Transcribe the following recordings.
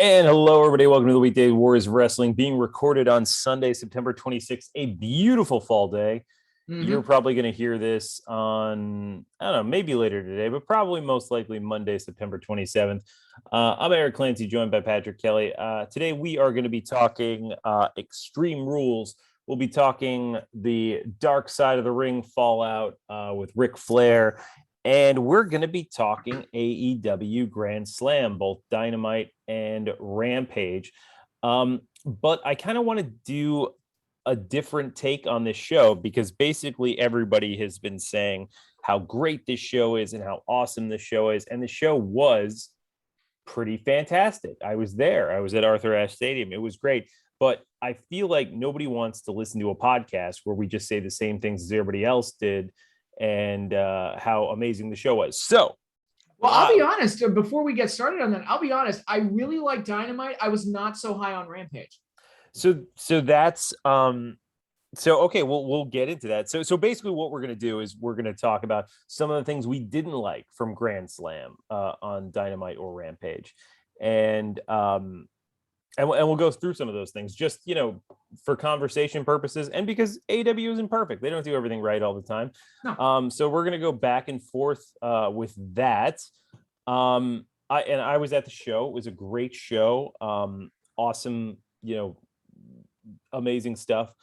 And hello, everybody. Welcome to the Weekday Warriors of Wrestling, being recorded on Sunday, September 26th, a beautiful fall day. You're probably going to hear this on, I don't know, maybe later today, but probably most likely Monday, September 27th. I'm Eric Clancy, joined by Patrick Kelly. Today, we are going to be talking Extreme Rules. We'll be talking the Dark Side of the Ring fallout with Ric Flair. And we're going to be talking AEW Grand Slam, both Dynamite and Rampage. But I kind of want to do a different take on this show because basically everybody has been saying how great this show is and how awesome this show is. And the show was pretty fantastic. I was there. I was at Arthur Ashe Stadium. It was great. But I feel like nobody wants to listen to a podcast where we just say the same things as everybody else did and how amazing the show was. So, well, I'll be honest, before we get started on that, I'll be honest, I really like Dynamite. I was not so high on Rampage. So that's okay, we'll get into that. So basically what we're going to do is we're going to talk about some of the things we didn't like from Grand Slam on Dynamite or Rampage. And we'll go through some of those things just, for conversation purposes and because AEW isn't perfect. They don't do everything right all the time. No. So we're going to go back and forth with that. I was at the show. It was a great show. Awesome, amazing stuff.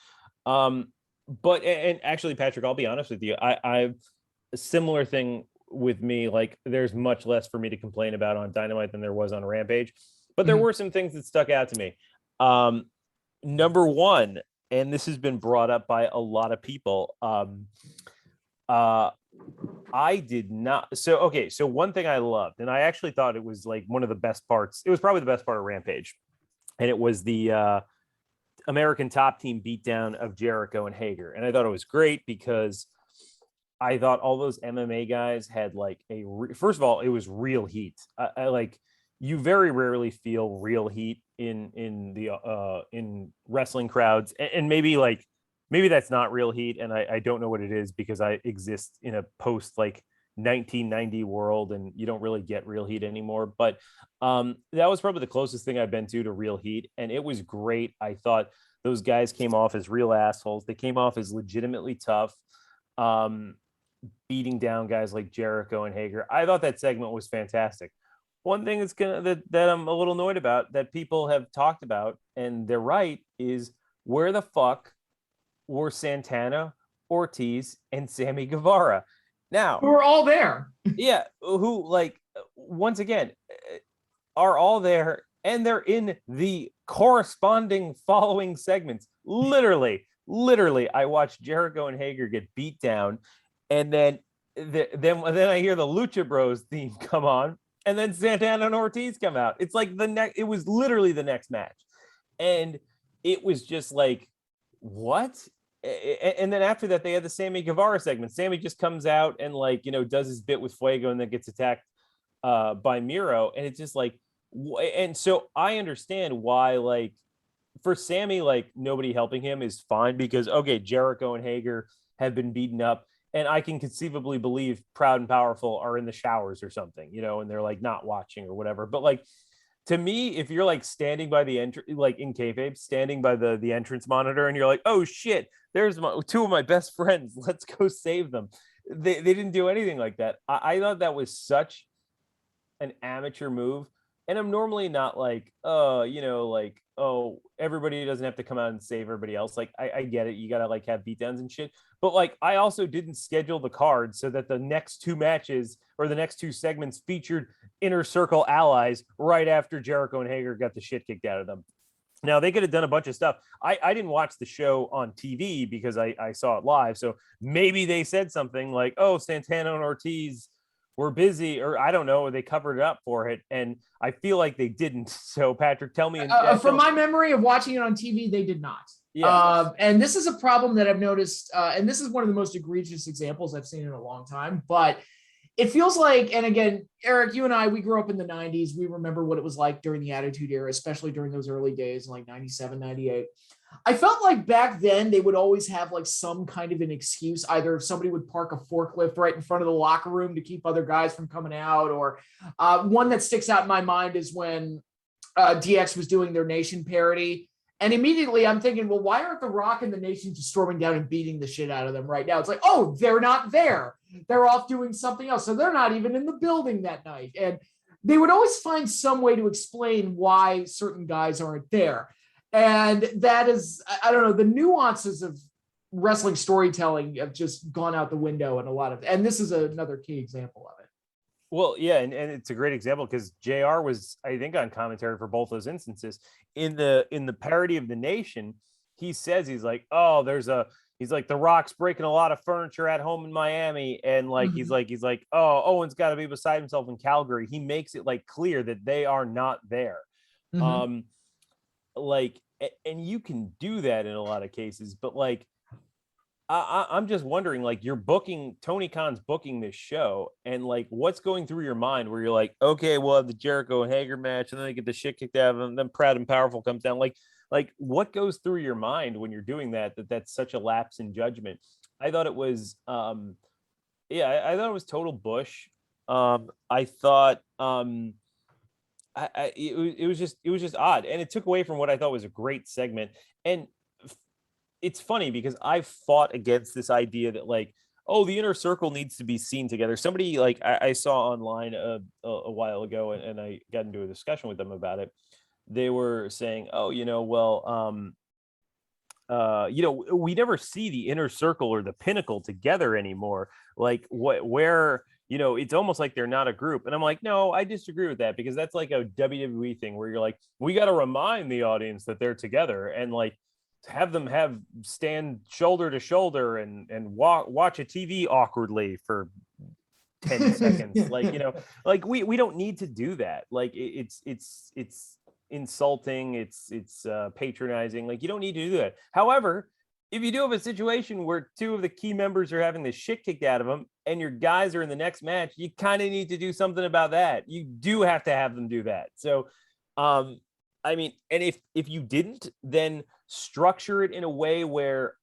But actually, Patrick, I'll be honest with you. I've a similar thing with me. Like there's much less for me to complain about on Dynamite than there was on Rampage. But there were some things that stuck out to me. Number one, and this has been brought up by a lot of people. I did not. So one thing I loved, and I actually thought it was like one of the best parts. It was probably the best part of Rampage. And it was the American Top Team beatdown of Jericho and Hager. And I thought it was great because I thought all those MMA guys had like first of all, it was real heat. I like, you very rarely feel real heat in wrestling crowds, and maybe that's not real heat, and I don't know what it is because I exist in a post like 1990 world, and you don't really get real heat anymore. But that was probably the closest thing I've been to real heat, and it was great. I thought those guys came off as real assholes. They came off as legitimately tough, beating down guys like Jericho and Hager. I thought that segment was fantastic. One thing that I'm a little annoyed about that people have talked about, and they're right, is where the fuck were Santana, Ortiz, and Sammy Guevara? Now, who are all there. Yeah, who, like, once again, are all there, and they're in the corresponding following segments. Literally, I watched Jericho and Hager get beat down, and then I hear the Lucha Bros theme come on. And then Santana and Ortiz come out. It's like it was literally the next match. And it was just like, what? And then after that, they had the Sammy Guevara segment. Sammy just comes out and does his bit with Fuego and then gets attacked by Miro. And it's just like, and so I understand why, for Sammy, nobody helping him is fine because, okay, Jericho and Hager have been beaten up. And I can conceivably believe Proud and Powerful are in the showers or something, and they're not watching or whatever. But to me, if you're standing by the entrance, in kayfabe, standing by the entrance monitor, and you're like, oh shit, there's two of my best friends. Let's go save them. They didn't do anything like that. I thought that was such an amateur move. And I'm normally not everybody doesn't have to come out and save everybody else. I get it. You got to have beatdowns and shit. But I also didn't schedule the card so that the next two matches or the next two segments featured Inner Circle allies right after Jericho and Hager got the shit kicked out of them. Now, they could have done a bunch of stuff. I didn't watch the show on TV because I saw it live. So maybe they said something like, oh, Santana and Ortiz were busy, or I don't know, or they covered it up for it. And I feel like they didn't. So Patrick, tell me. From my memory of watching it on TV, they did not. Yeah. And this is a problem that I've noticed. And this is one of the most egregious examples I've seen in a long time, but it feels like, and again, Eric, you and I, we grew up in the 90s. We remember what it was like during the Attitude Era, especially during those early days, like 97, 98. I felt like back then they would always have some kind of an excuse. Either somebody would park a forklift right in front of the locker room to keep other guys from coming out, or one that sticks out in my mind is when DX was doing their Nation parody. And immediately I'm thinking, well, why aren't The Rock and the Nation just storming down and beating the shit out of them right now? It's like, oh, they're not there. They're off doing something else. So they're not even in the building that night. And they would always find some way to explain why certain guys aren't there. And that is, I don't know, the nuances of wrestling storytelling have just gone out the window in a lot of, and this is another key example of it. Well, yeah, and it's a great example because JR was, I think, on commentary for both those instances. In the parody of the Nation, he says he's like, oh, he's like, The Rock's breaking a lot of furniture at home in Miami, and like he's like, oh, Owen's got to be beside himself in Calgary. He makes it like clear that they are not there. Like, and you can do that in a lot of cases, but like, I'm just wondering, like, you're booking, Tony Khan's booking this show, and like, what's going through your mind where you're like, okay, we'll have the Jericho and Hager match, and then they get the shit kicked out of them, then Proud and Powerful comes down. Like what goes through your mind when you're doing that's such a lapse in judgment? I thought it was, I thought it was total bush. I thought, it was just odd, and it took away from what I thought was a great segment. And it's funny because I fought against this idea that like, oh, the Inner Circle needs to be seen together. Somebody like I saw online a while ago, and I got into a discussion with them about it. They were saying, oh, we never see the Inner Circle or the Pinnacle together anymore. Like where it's almost like they're not a group. And I'm like, no, I disagree with that, because that's like a WWE thing where you're like, we got to remind the audience that they're together, and like have them stand shoulder to shoulder and watch a TV awkwardly for 10 seconds. Like, like we don't need to do that. Like it's insulting. It's patronizing. Like, you don't need to do that. However, if you do have a situation where two of the key members are having the shit kicked out of them and your guys are in the next match, you kind of need to do something about that. You do have to have them do that. So, I mean, and if you didn't, then structure it in a way where,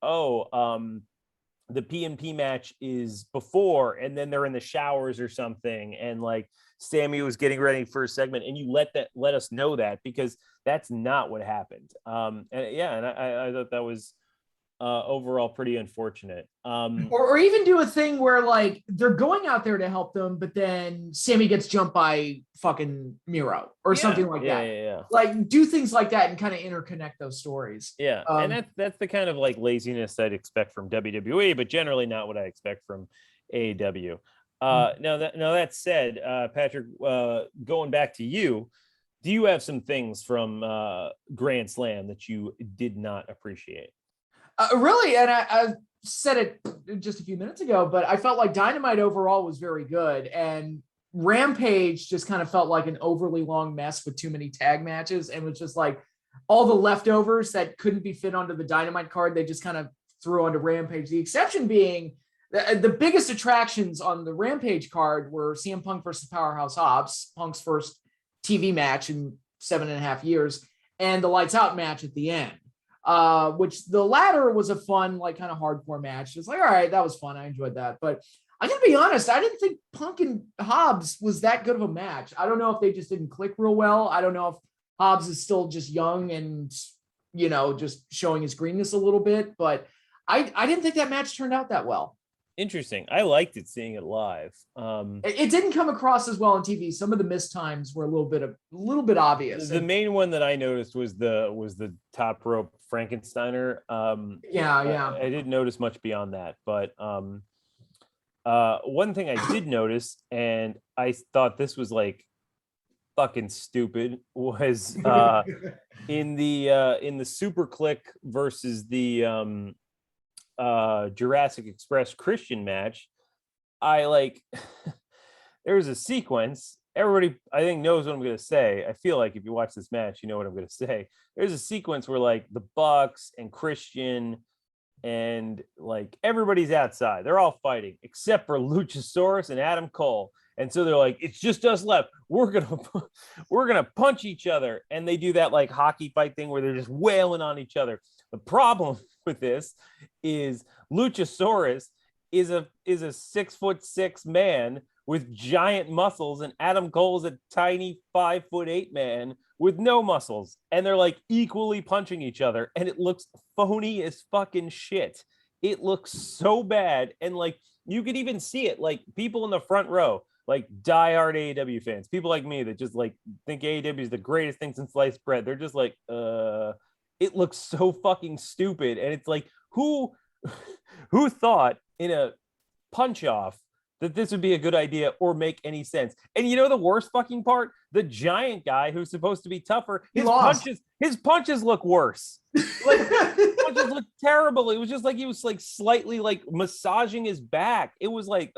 the P&P match is before, and then they're in the showers or something, and like Sammy was getting ready for a segment, and you let us know that, because that's not what happened. And I thought that was overall pretty unfortunate. Or even do a thing where like they're going out there to help them, but then Sammy gets jumped by fucking Miro or something like that. Yeah. Like, do things like that and kind of interconnect those stories. Yeah, and that's the kind of like laziness I'd expect from WWE, but generally not what I expect from AEW. Now that said, Patrick, going back to you, do you have some things from Grand Slam that you did not appreciate? Really, and I said it just a few minutes ago, but I felt like Dynamite overall was very good, and Rampage just kind of felt like an overly long mess with too many tag matches, and was just like all the leftovers that couldn't be fit onto the Dynamite card, they just kind of threw onto Rampage. The exception being the biggest attractions on the Rampage card were CM Punk versus Powerhouse Hobbs, Punk's first TV match in 7.5 years, and the Lights Out match at the end. Which the latter was a fun, like kind of hardcore match. It's like, all right, that was fun. I enjoyed that. But I gotta be honest, I didn't think Punk and Hobbs was that good of a match. I don't know if they just didn't click real well. I don't know if Hobbs is still just young and, just showing his greenness a little bit, but I didn't think that match turned out that well. Interesting. I liked it seeing it live. It didn't come across as well on TV. Some of the missed times were a little bit obvious. The main one that I noticed was the top rope Frankensteiner. I didn't notice much beyond that, but one thing I did notice, and I thought this was like fucking stupid, was in the Super Click versus the Jurassic Express Christian match. There was a sequence. Everybody, I think, knows what I'm going to say. I feel like if you watch this match, you know what I'm going to say. There's a sequence where like the Bucks and Christian and like everybody's outside. They're all fighting except for Luchasaurus and Adam Cole. And so they're like, it's just us left. We're gonna punch each other. And they do that like hockey fight thing where they're just wailing on each other. The problem with this is Luchasaurus is a 6'6" man with giant muscles, and Adam Cole's a tiny 5'8" man with no muscles, and they're like equally punching each other, and it looks phony as fucking shit. It looks so bad, and like you could even see it, like people in the front row, like diehard AEW fans, people like me that just like think AEW is the greatest thing since sliced bread. They're just like, it looks so fucking stupid, and it's like, who thought in a punch off that this would be a good idea or make any sense? And you know the worst fucking part? The giant guy who's supposed to be tougher, his punches look worse. Like his punches look terrible. It was just like he was like slightly like massaging his back. It was like,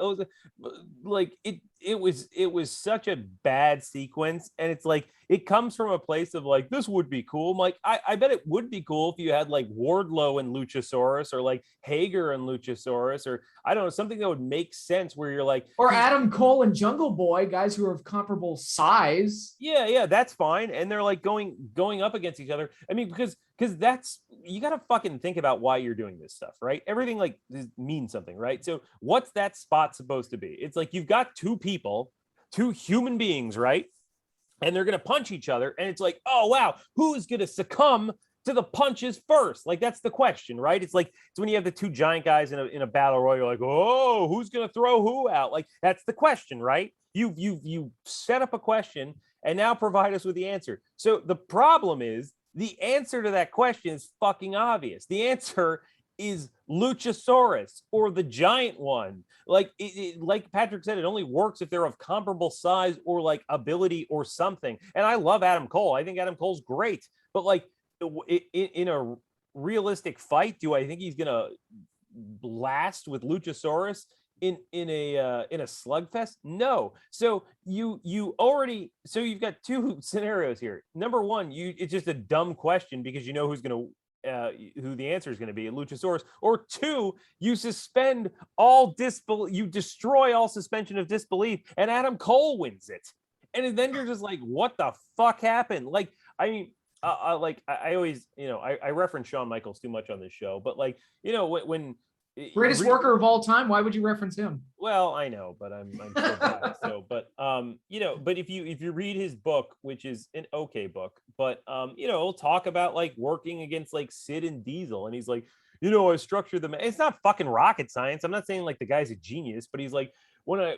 it was such a bad sequence. And it's like it comes from a place of like, this would be cool. I'm like, I bet it would be cool if you had like Wardlow and Luchasaurus, or like Hager and Luchasaurus, or I don't know, something that would make sense where you're like, or Adam Cole and Jungle Boy, guys who are of comparable size. Yeah, that's fine. And they're like going up against each other. I mean, because that's, you got to fucking think about why you're doing this stuff, right? Everything like means something, right? So what's that spot supposed to be? It's like you've got two people, two human beings, right? And they're going to punch each other. And it's like, oh, wow, who's going to succumb to the punches first? Like, that's the question, right? It's like, it's when you have the two giant guys in a battle royal, you're like, oh, who's going to throw who out? Like, that's the question, right? You set up a question and now provide us with the answer. So the problem is, the answer to that question is fucking obvious. The answer is Luchasaurus, or the giant one. Like like Patrick said, it only works if they're of comparable size or like ability or something. And I love Adam Cole. I think Adam Cole's great. But like in a realistic fight, do I think he's gonna blast with Luchasaurus in a slugfest? No. So you've got two scenarios here. Number one, it's just a dumb question because you know who's gonna who the answer is going to be, Luchasaurus. Or two, you suspend all disbelief, you destroy all suspension of disbelief, and Adam Cole wins it. And then you're just like, what the fuck happened? Like, I mean, I always, I reference Shawn Michaels too much on this show, but like, when greatest worker of all time, why would you reference him? Well, I know, but I'm so biased. So, but but if you read his book, which is an okay book, but he'll talk about like working against like Sid and Diesel, and he's like, I structured them. It's not fucking rocket science. I'm not saying like the guy's a genius, but he's like, when I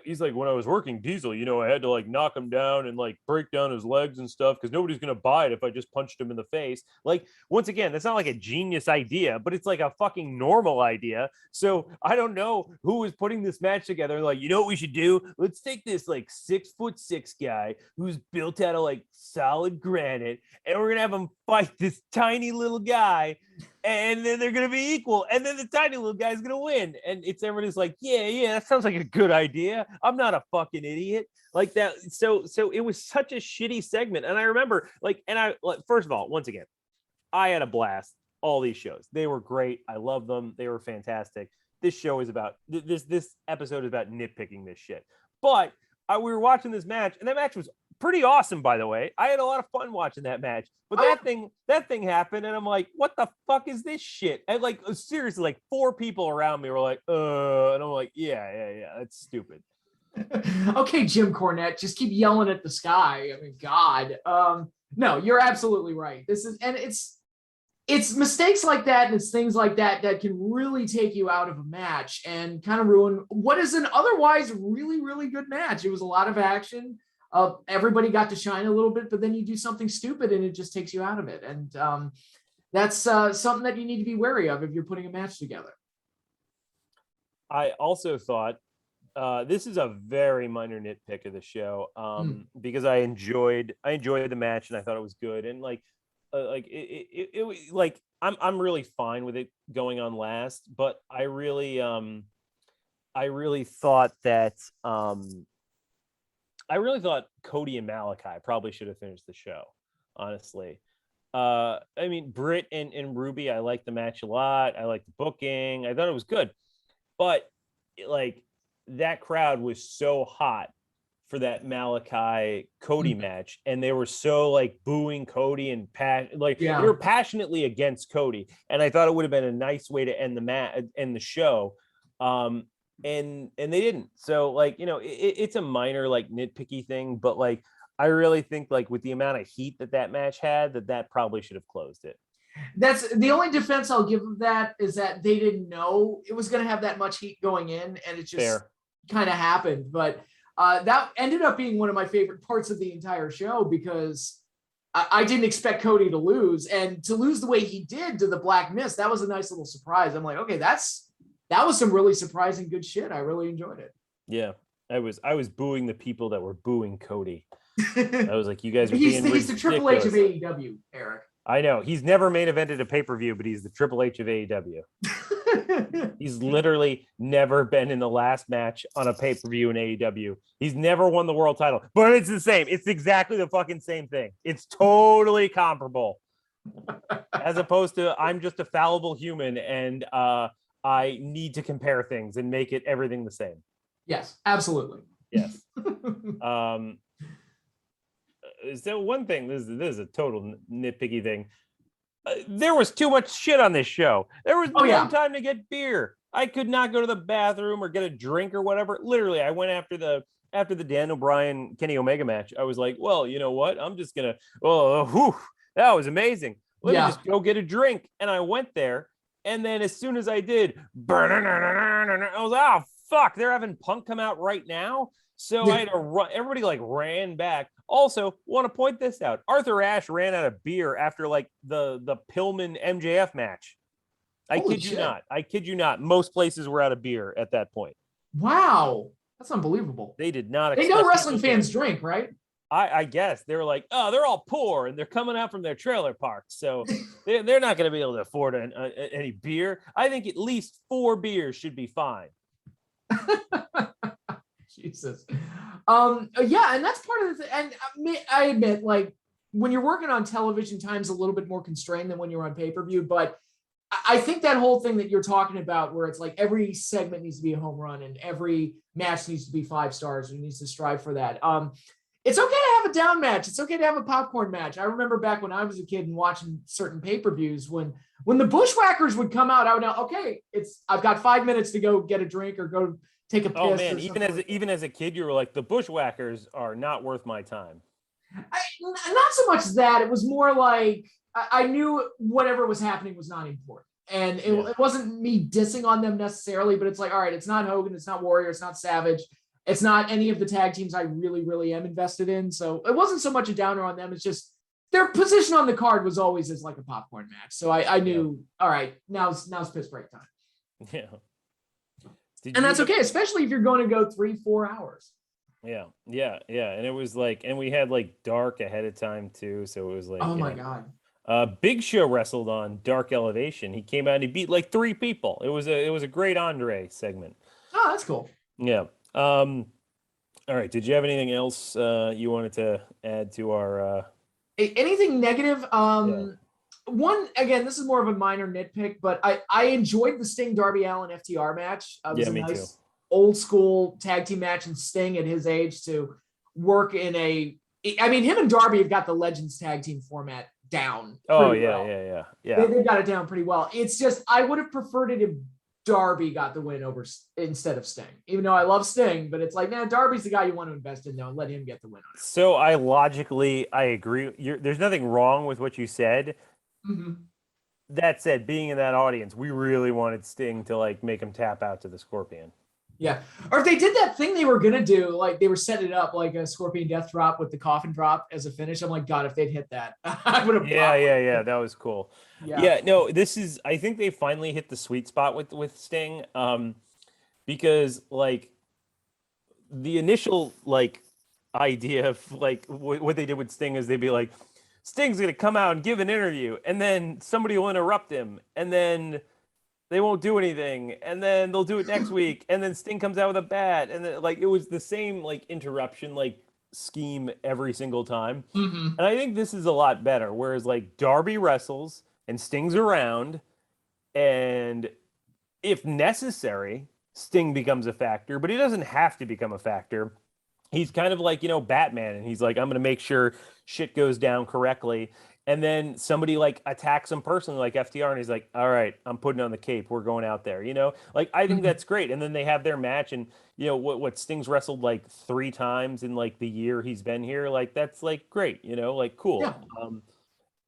was working Diesel, I had to like knock him down and like break down his legs and stuff because nobody's gonna buy it if I just punched him in the face. Like, once again, that's not like a genius idea, but it's like a fucking normal idea. So I don't know who was putting this match together. Like, you know what we should do? Let's take this like 6'6" guy who's built out of like solid granite, and we're gonna have him fight this tiny little guy. And then they're gonna be equal, and then the tiny little guy's gonna win. And everybody's like, yeah, that sounds like a good idea. I'm not a fucking idiot like that. So it was such a shitty segment. And I remember first of all, once again, I had a blast. All these shows, they were great. I love them. They were fantastic. This show is about this episode is about nitpicking this shit. But we were watching this match, and that match was pretty awesome, by the way. I had a lot of fun watching that match. But that thing happened, and I'm like, what the fuck is this shit? And like, seriously, like 4 people around me were like, and I'm like, yeah, that's stupid. Okay, Jim Cornette, just keep yelling at the sky. I mean, God. No, you're absolutely right. It's mistakes like that, and it's things like that that can really take you out of a match and kind of ruin what is an otherwise really, really good match. It was a lot of action. Everybody got to shine a little bit, but then you do something stupid and it just takes you out of it. And that's something that you need to be wary of if you're putting a match together. I also thought this is a very minor nitpick of the show because I enjoyed the match and I thought it was good. And I'm really fine with it going on last, but I really thought that Cody and Malachi probably should have finished the show, honestly. I mean, Britt and Ruby, I liked the match a lot. I liked the booking. I thought it was good. But like, that crowd was so hot for that Malachi Cody match, and they were so like booing Cody and they were passionately against Cody. And I thought it would have been a nice way to end the show. And they didn't. So like, it's a minor like nitpicky thing, but like I really think like with the amount of heat that match had, that probably should have closed it. That's the only defense I'll give of that, is that they didn't know it was going to have that much heat going in, and it just kind of happened. But that ended up being one of my favorite parts of the entire show, because I didn't expect Cody to lose, and to lose the way he did to the Black Mist, that was a nice little surprise. I'm like, okay, that was some really surprising good shit. I really enjoyed it. Yeah, I was booing the people that were booing Cody. I was like, you guys are being he's the Triple H of AEW, Eric. I know. He's never main evented a pay-per-view, but he's the Triple H of AEW. He's literally never been in the last match on a pay-per-view in AEW. He's never won the world title, but it's the same. It's exactly the fucking same thing. It's totally comparable. As opposed to, I'm just a fallible human, and I need to compare things and make it everything the same. Yes, absolutely. Yes. So one thing, this is a total nitpicky thing. There was too much shit on this show. There was no time to get beer. I could not go to the bathroom or get a drink or whatever. Literally, I went after the Daniel Bryan Kenny Omega match. I was like, well, you know what? I'm just gonna. That was amazing. Let me just go get a drink. And I went there, and then as soon as I did, I was like, oh fuck, they're having Punk come out right now. So I had to run. Everybody like ran back. Also, want to point this out. Arthur Ashe ran out of beer after like the Pillman MJF match. I kid you not. Most places were out of beer at that point. Wow. That's unbelievable. They did not. They know wrestling fans drink, right? I guess they were like, oh, they're all poor and they're coming out from their trailer parks. So they're not going to be able to afford any beer. I think at least 4 beers should be fine. Jesus. Yeah, and that's part of the thing. And I admit, like, when you're working on television, time's a little bit more constrained than when you're on pay-per-view, but I think that whole thing that you're talking about, where it's like every segment needs to be a home run and every match needs to be 5 stars and needs to strive for that. It's okay to have a down match. It's okay to have a popcorn match. I remember back when I was a kid and watching certain pay-per-views, when the Bushwhackers would come out, I would know, okay, I've got 5 minutes to go get a drink or go take a piss. Oh man, even as a kid, you were like, the Bushwhackers are not worth my time. Not so much that. It was more like I knew whatever was happening was not important. And it wasn't me dissing on them necessarily, but it's like, all right, it's not Hogan, it's not Warrior, it's not Savage, it's not any of the tag teams I really, really am invested in. So it wasn't so much a downer on them. It's just their position on the card was always as like a popcorn match. So I knew, all right, now's piss break time. Yeah. And that's okay, especially if you're going to go 3-4 hours. Yeah. And it was like, and we had like Dark ahead of time too. So it was like, oh my God. Big Show wrestled on Dark Elevation. He came out and he beat like 3 people. It was a great Andre segment. Oh, that's cool. Yeah. All right. Did you have anything else you wanted to add to our anything negative? One, again, this is more of a minor nitpick, but I enjoyed the Sting Darby Allin FTR match. It was a nice too. Old school tag team match, and Sting at his age to work in him and Darby have got the Legends tag team format down. Oh yeah. Yeah. They've got it down pretty well. It's just, I would have preferred it if Darby got the win instead of Sting, even though I love Sting, but it's like, man, Darby's the guy you want to invest in now and let him get the win on it. So I agree. There's nothing wrong with what you said. Mm-hmm. That said, being in that audience, we really wanted Sting to like make him tap out to the Scorpion. Yeah. Or if they did that thing they were going to do, like they were setting it up like a Scorpion death drop with the coffin drop as a finish. I'm like, God, if they'd hit that, I would have. Yeah. That was cool. Yeah. No, I think they finally hit the sweet spot with Sting. Because like the initial like idea of like what they did with Sting is they'd be like, Sting's going to come out and give an interview, and then somebody will interrupt him, and then they won't do anything, and then they'll do it next week, and then Sting comes out with a bat, and then, like, it was the same like interruption like scheme every single time. Mm-hmm. And I think this is a lot better, whereas like Darby wrestles and Sting's around, and if necessary, Sting becomes a factor, but he doesn't have to become a factor. He's kind of like, Batman, and he's like, I'm going to make sure shit goes down correctly. and then somebody like attacks him personally, like FTR, and he's like, all right, I'm putting on the cape, we're going out there, like I think that's great. And then they have their match, and what Sting's wrestled like 3 times in like the year he's been here, like that's like great, like cool. Yeah.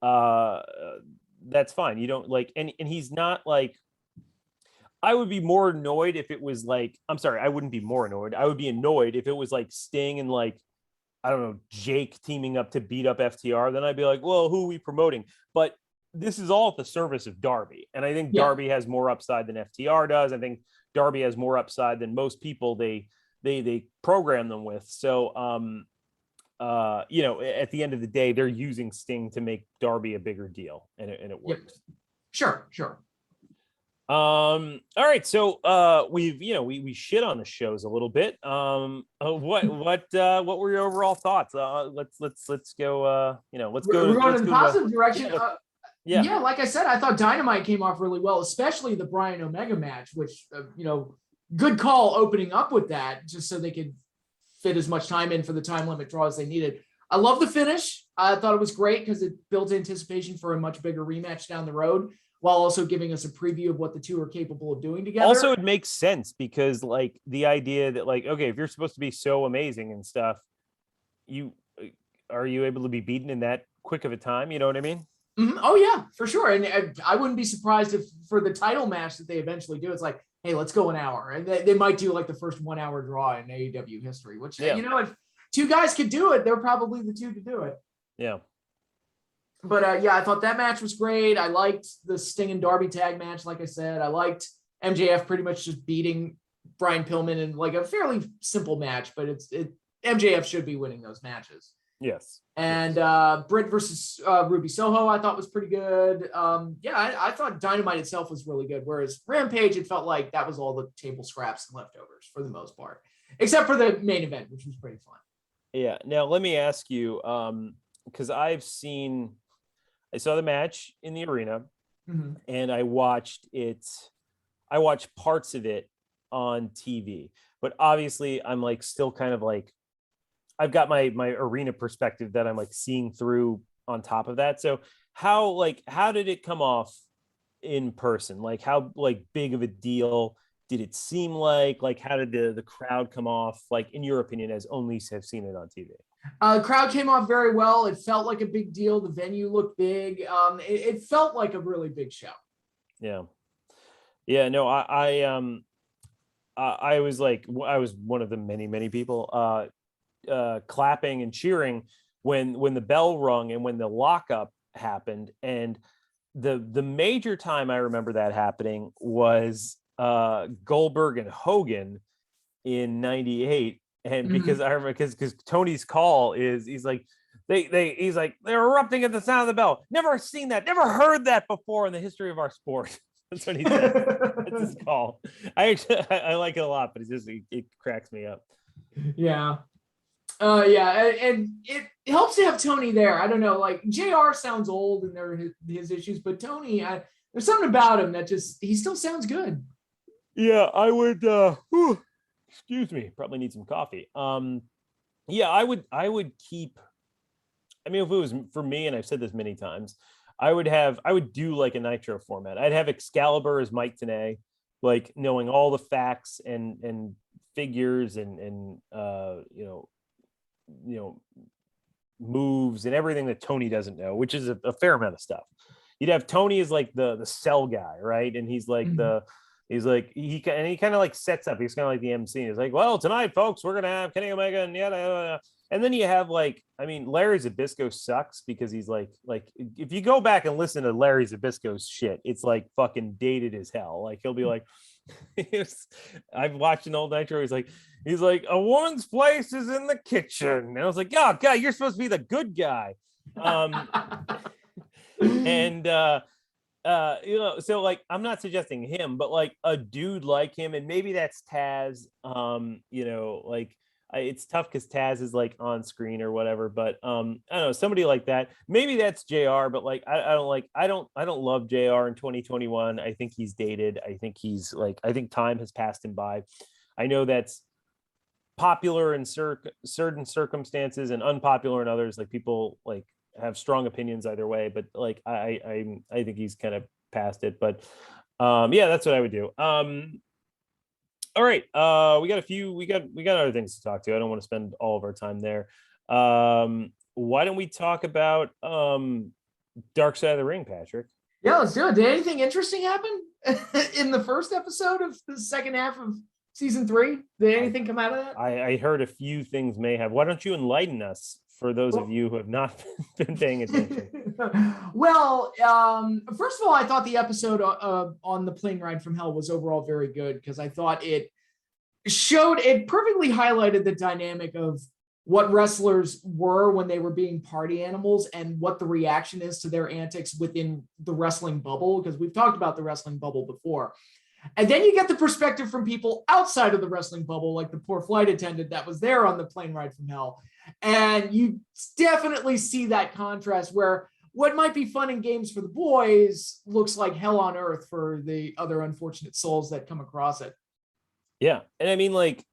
uh that's fine. You don't like, and he's not like, I would be more annoyed if it was like, I'm sorry, I wouldn't be more annoyed. I would be annoyed if it was like Sting and like, I don't know, Jake teaming up to beat up FTR. Then I'd be like, well, who are we promoting? But this is all at the service of Darby. And I think Darby has more upside than FTR does. I think Darby has more upside than most people they program them with. So, at the end of the day, they're using Sting to make Darby a bigger deal, and it works. Yep. Sure. All right, so we shit on the shows a little bit. What were your overall thoughts? Let's go. We're going in the positive direction. Yeah, like I said, I thought Dynamite came off really well, especially the Bryan Omega match, which good call opening up with that, just so they could fit as much time in for the time limit draw as they needed. I love the finish. I thought it was great because it built anticipation for a much bigger rematch down the road, while also giving us a preview of what the two are capable of doing together. Also, it makes sense because like the idea that like, okay, if you're supposed to be so amazing and stuff, are you able to be beaten in that quick of a time? You know what I mean? Mm-hmm. Oh yeah, for sure. And I wouldn't be surprised if for the title match that they eventually do, it's like, hey, let's go an hour. And they might do like the first 1 hour draw in AEW history, which, if 2 guys could do it, they're probably the 2 to do it. Yeah. But I thought that match was great. I liked the Sting and Darby tag match. Like I said, I liked MJF pretty much just beating Brian Pillman in like a fairly simple match, but MJF should be winning those matches. Yes. And Britt versus Ruby Soho, I thought was pretty good. I thought Dynamite itself was really good. Whereas Rampage, it felt like that was all the table scraps and leftovers for the most part, except for the main event, which was pretty fun. Yeah. Now let me ask you, because I saw the match in the arena, and I watched parts of it on TV, but obviously I'm like still kind of like, I've got my arena perspective that I'm like seeing through on top of that. So how did it come off in person? Like how like big of a deal did it seem like how did the crowd come off, like in your opinion, as only have seen it on TV? The crowd came off very well. It felt like a big deal. The venue looked big. It felt like a really big show. Yeah. No, I was one of the many people clapping and cheering when the bell rung and when the lockup happened. And the major time I remember that happening was Goldberg and Hogan in '98. And because I remember, because Tony's call is, he's like, he's like, they're erupting at the sound of the bell. Never seen that, never heard that before in the history of our sport. That's what he said. That's his call. I like it a lot, but it cracks me up. Yeah. And it helps to have Tony there. I don't know, like JR sounds old and there are his issues, but Tony, there's something about him that he still sounds good. Yeah, I would. Excuse me, probably need some coffee. I would keep. I mean, if it was for me, and I've said this many times, I would do like a Nitro format. I'd have Excalibur as Mike Tenay, like knowing all the facts and figures and moves and everything that Tony doesn't know, which is a fair amount of stuff. You'd have Tony as like the sell guy, right? And he's like he kind of like sets up. He's kind of like the MC. He's like, well, tonight, folks, we're gonna have Kenny Omega and yada. And then you have like, I mean, Larry Zbyszko sucks because he's like if you go back and listen to Larry Zbyszko's shit, it's like fucking dated as hell. Like he'll be like, I've watched an old Nitro. He's like, a woman's place is in the kitchen. And I was like, oh God, you're supposed to be the good guy. And so like I'm not suggesting him, but like a dude like him, and maybe that's Taz. It's tough because Taz is like on screen or whatever, but I don't know, somebody like that. Maybe that's JR, but like I don't love JR in 2021. I think he's dated. I think time has passed him by. I know that's popular in certain circumstances and unpopular in others. Like people like have strong opinions either way, but like I think he's kind of past it. But yeah, that's what I would do. All right. We got other things to talk to. I don't want to spend all of our time there. Why don't we talk about Dark Side of the Ring, Patrick? Yeah, let's do it. Did anything interesting happen in the first episode of the second half of season 3? Did anything come out of that? I heard a few things may have. Why don't you enlighten us for those of you who have not been paying attention? Well, first of all, I thought the episode on the plane ride from hell was overall very good because I thought it perfectly highlighted the dynamic of what wrestlers were when they were being party animals and what the reaction is to their antics within the wrestling bubble, because we've talked about the wrestling bubble before. And then you get the perspective from people outside of the wrestling bubble, like the poor flight attendant that was there on the plane ride from hell. And you definitely see that contrast where what might be fun and games for the boys looks like hell on earth for the other unfortunate souls that come across it. Yeah. And I mean, like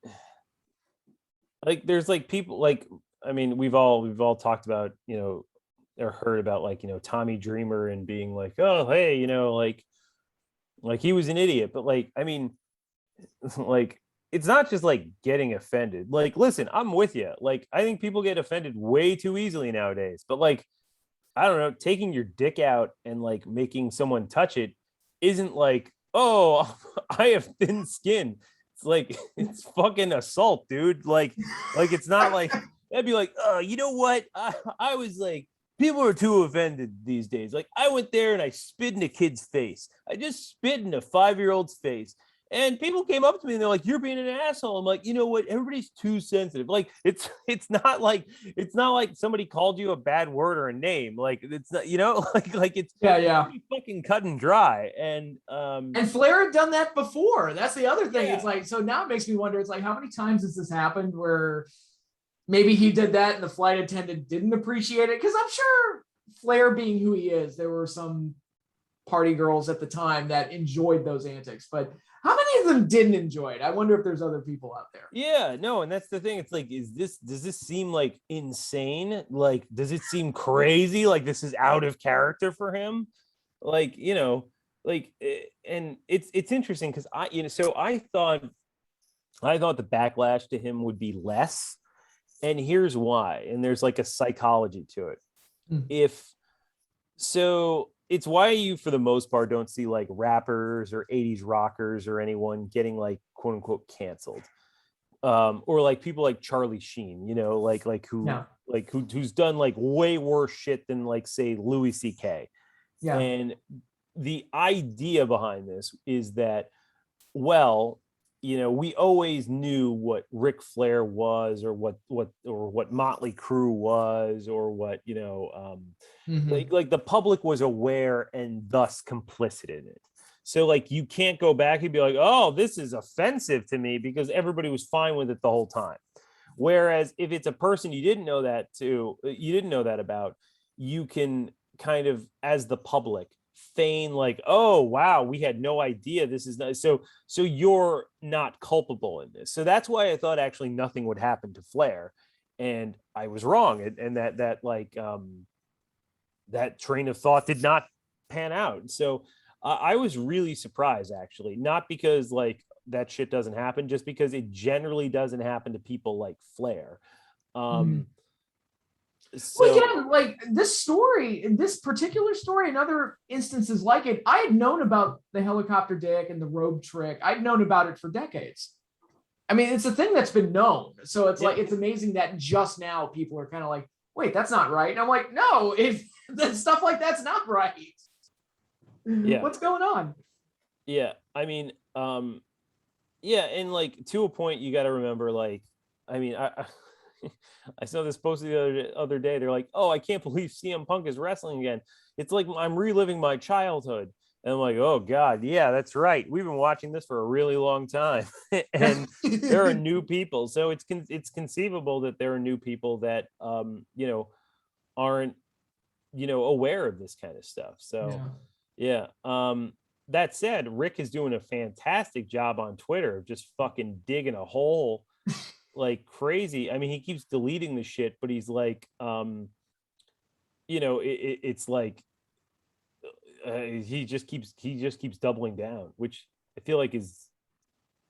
there's like people like, I mean, we've all talked about, or heard about like, Tommy Dreamer and being like, oh, hey, like he was an idiot. But like, I mean, like, it's not just like getting offended. Like, listen, I'm with you. Like, I think people get offended way too easily nowadays. But like, I don't know, taking your dick out and like making someone touch it isn't like, oh, I have thin skin. It's like, it's fucking assault, dude. Like it's not like, that'd be like, oh, you know what? I was like, people are too offended these days. Like, I went there and I spit in a kid's face. I just spit in a 5-year-old's face. And people came up to me and they're like, you're being an asshole. I'm like, you know what? Everybody's too sensitive. Like, it's not like somebody called you a bad word or a name. Like, it's not, like it's pretty fucking cut and dry. And Flair had done that before. That's the other thing. Yeah. It's like, so now it makes me wonder, it's like, how many times has this happened where maybe he did that and the flight attendant didn't appreciate it? Because I'm sure Flair, being who he is, there were some party girls at the time that enjoyed those antics, but how many of them didn't enjoy it? I wonder if there's other people out there. Yeah, no, and that's the thing. It's like, does this seem like insane? Like, does it seem crazy? Like this is out of character for him? Like, like, and it's interesting because I thought the backlash to him would be less, and here's why. And there's like a psychology to it. It's why you, for the most part, don't see like rappers or 80s rockers or anyone getting like quote unquote canceled. Or like people like Charlie Sheen, who's done like way worse shit than like, say, Louis C.K. Yeah. And the idea behind this is that, well, we always knew what Ric Flair was, or what Motley Crue was, or what, like the public was aware and thus complicit in it. So like, you can't go back and be like, oh, this is offensive to me, because everybody was fine with it the whole time. Whereas if it's a person you didn't know that about, you can kind of, as the public, feign like, oh wow, we had no idea this is not, so you're not culpable in this. So that's why I thought actually nothing would happen to Flair, and I was wrong, and that like that train of thought did not pan out. So I was really surprised, actually, not because like that shit doesn't happen, just because it generally doesn't happen to people like Flair. So, well, yeah, like this particular story and other instances like it, I had known about the helicopter dick and the robe trick. I'd known about it for decades. I mean, it's a thing that's been known. So it's like, it's amazing that just now people are kind of like, wait, that's not right. And I'm like, no, if that stuff like that's not right. Yeah. What's going on? Yeah. I mean, yeah. And like, to a point, you got to remember, like, I mean, I saw this post the other day. They're like, oh, I can't believe CM Punk is wrestling again. It's like I'm reliving my childhood. And I'm like, oh God, yeah, that's right. We've been watching this for a really long time. And there are new people. So it's conceivable that there are new people that, aren't, aware of this kind of stuff. So yeah. That said, Rick is doing a fantastic job on Twitter of just fucking digging a hole like crazy. I mean, he keeps deleting the shit, but he's like, it's like he just keeps doubling down, which I feel like is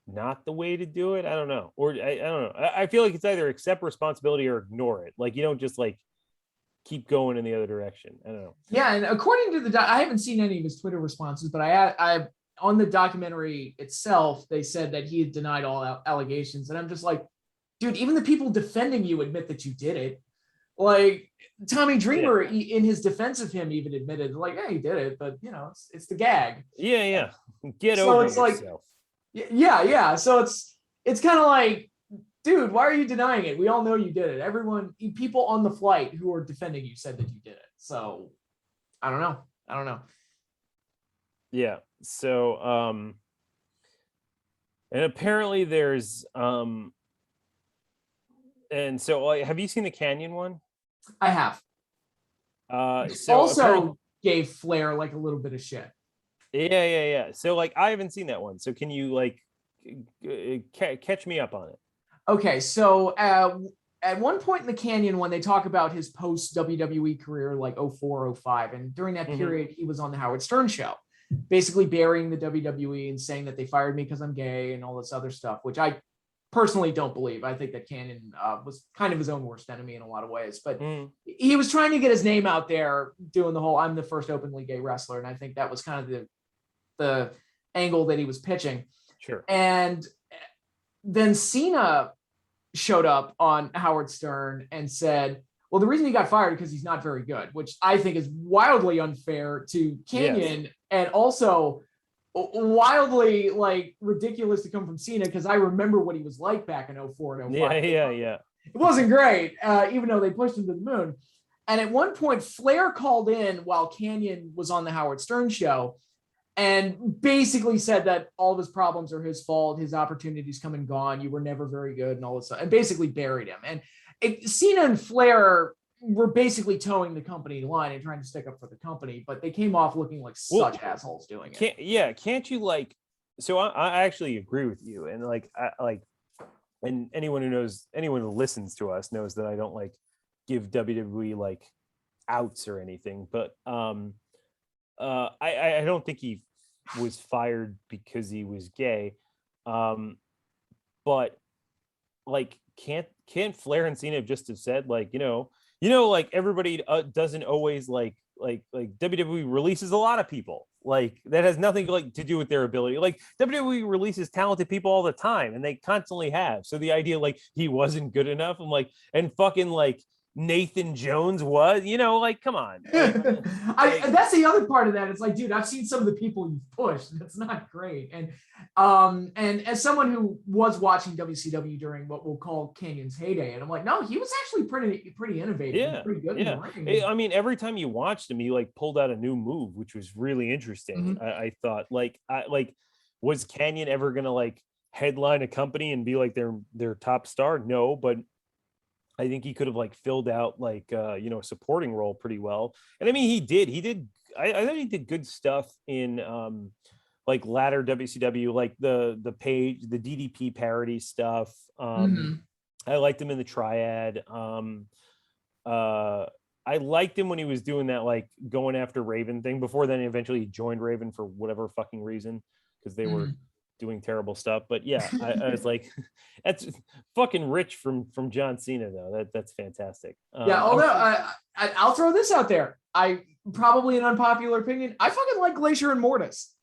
not the way to do it. I don't know, or I don't know. I feel like it's either accept responsibility or ignore it. Like you don't just like keep going in the other direction. I don't know. Yeah, and according to I haven't seen any of his Twitter responses, but I on the documentary itself, they said that he had denied all allegations, and I'm just like, dude, even the people defending you admit that you did it. Like Tommy Dreamer, in his defense of him, even admitted, like, yeah, he did it, but it's the gag. Yeah. Get over yourself. Yeah. So it's kind of like, dude, why are you denying it? We all know you did it. People on the flight who are defending you said that you did it. So I don't know. Yeah. So and apparently there's and so have you seen the Canyon one? I have. So also gave Flair like a little bit of shit. Yeah. So like I haven't seen that one. So can you like catch me up on it? Okay, so at one point in the Canyon, when they talk about his post WWE career, like 04, 05, and during that period, he was on the Howard Stern show, basically burying the WWE and saying that they fired me because I'm gay and all this other stuff, which I personally don't believe. I think that Canyon was kind of his own worst enemy in a lot of ways, but he was trying to get his name out there doing the whole I'm the first openly gay wrestler, and I think that was kind of the angle that he was pitching. Sure. And then Cena showed up on Howard Stern and said, well, the reason he got fired because he's not very good, which I think is wildly unfair to Canyon, and also wildly like ridiculous to come from Cena, because I remember what he was like back in 04 and 05. Yeah. It wasn't great, even though they pushed him to the moon. And at one point, Flair called in while Canyon was on the Howard Stern show and basically said that all of his problems are his fault. His opportunities come and gone. You were never very good and all this stuff, and basically buried him. And Cena and Flair were basically towing the company line and trying to stick up for the company, but they came off looking like such assholes doing it. Can't you like, so I actually agree with you. And like, and anyone who listens to us knows that I don't like give WWE like outs or anything, but I don't think he was fired because he was gay, but like can't Flair and Cena just have said like like everybody doesn't always like WWE releases a lot of people like that has nothing like to do with their ability. Like WWE releases talented people all the time, and they constantly have. So the idea like he wasn't good enough, I'm like, and fucking like Nathan Jones was, like, come on. That's the other part of that. It's like, dude, I've seen some of the people you've pushed. That's not great. And as someone who was watching WCW during what we'll call Canyon's heyday, and I'm like, no, he was actually pretty innovative, pretty good in the ring. I mean, every time you watched him, he like pulled out a new move, which was really interesting. I thought, was Canyon ever gonna like headline a company and be like their top star? No, but I think he could have like filled out like a supporting role pretty well. And I mean he did I thought he did good stuff in like latter WCW, like the page, the DDP parody stuff. I liked him in the Triad. I liked him when he was doing that like going after Raven thing. Before then eventually he joined Raven for whatever fucking reason, because they were doing terrible stuff. But yeah, I was like, that's fucking rich from John Cena though. That's fantastic. Although I'll throw this out there. I probably an unpopular opinion. I fucking like Glacier and Mortis.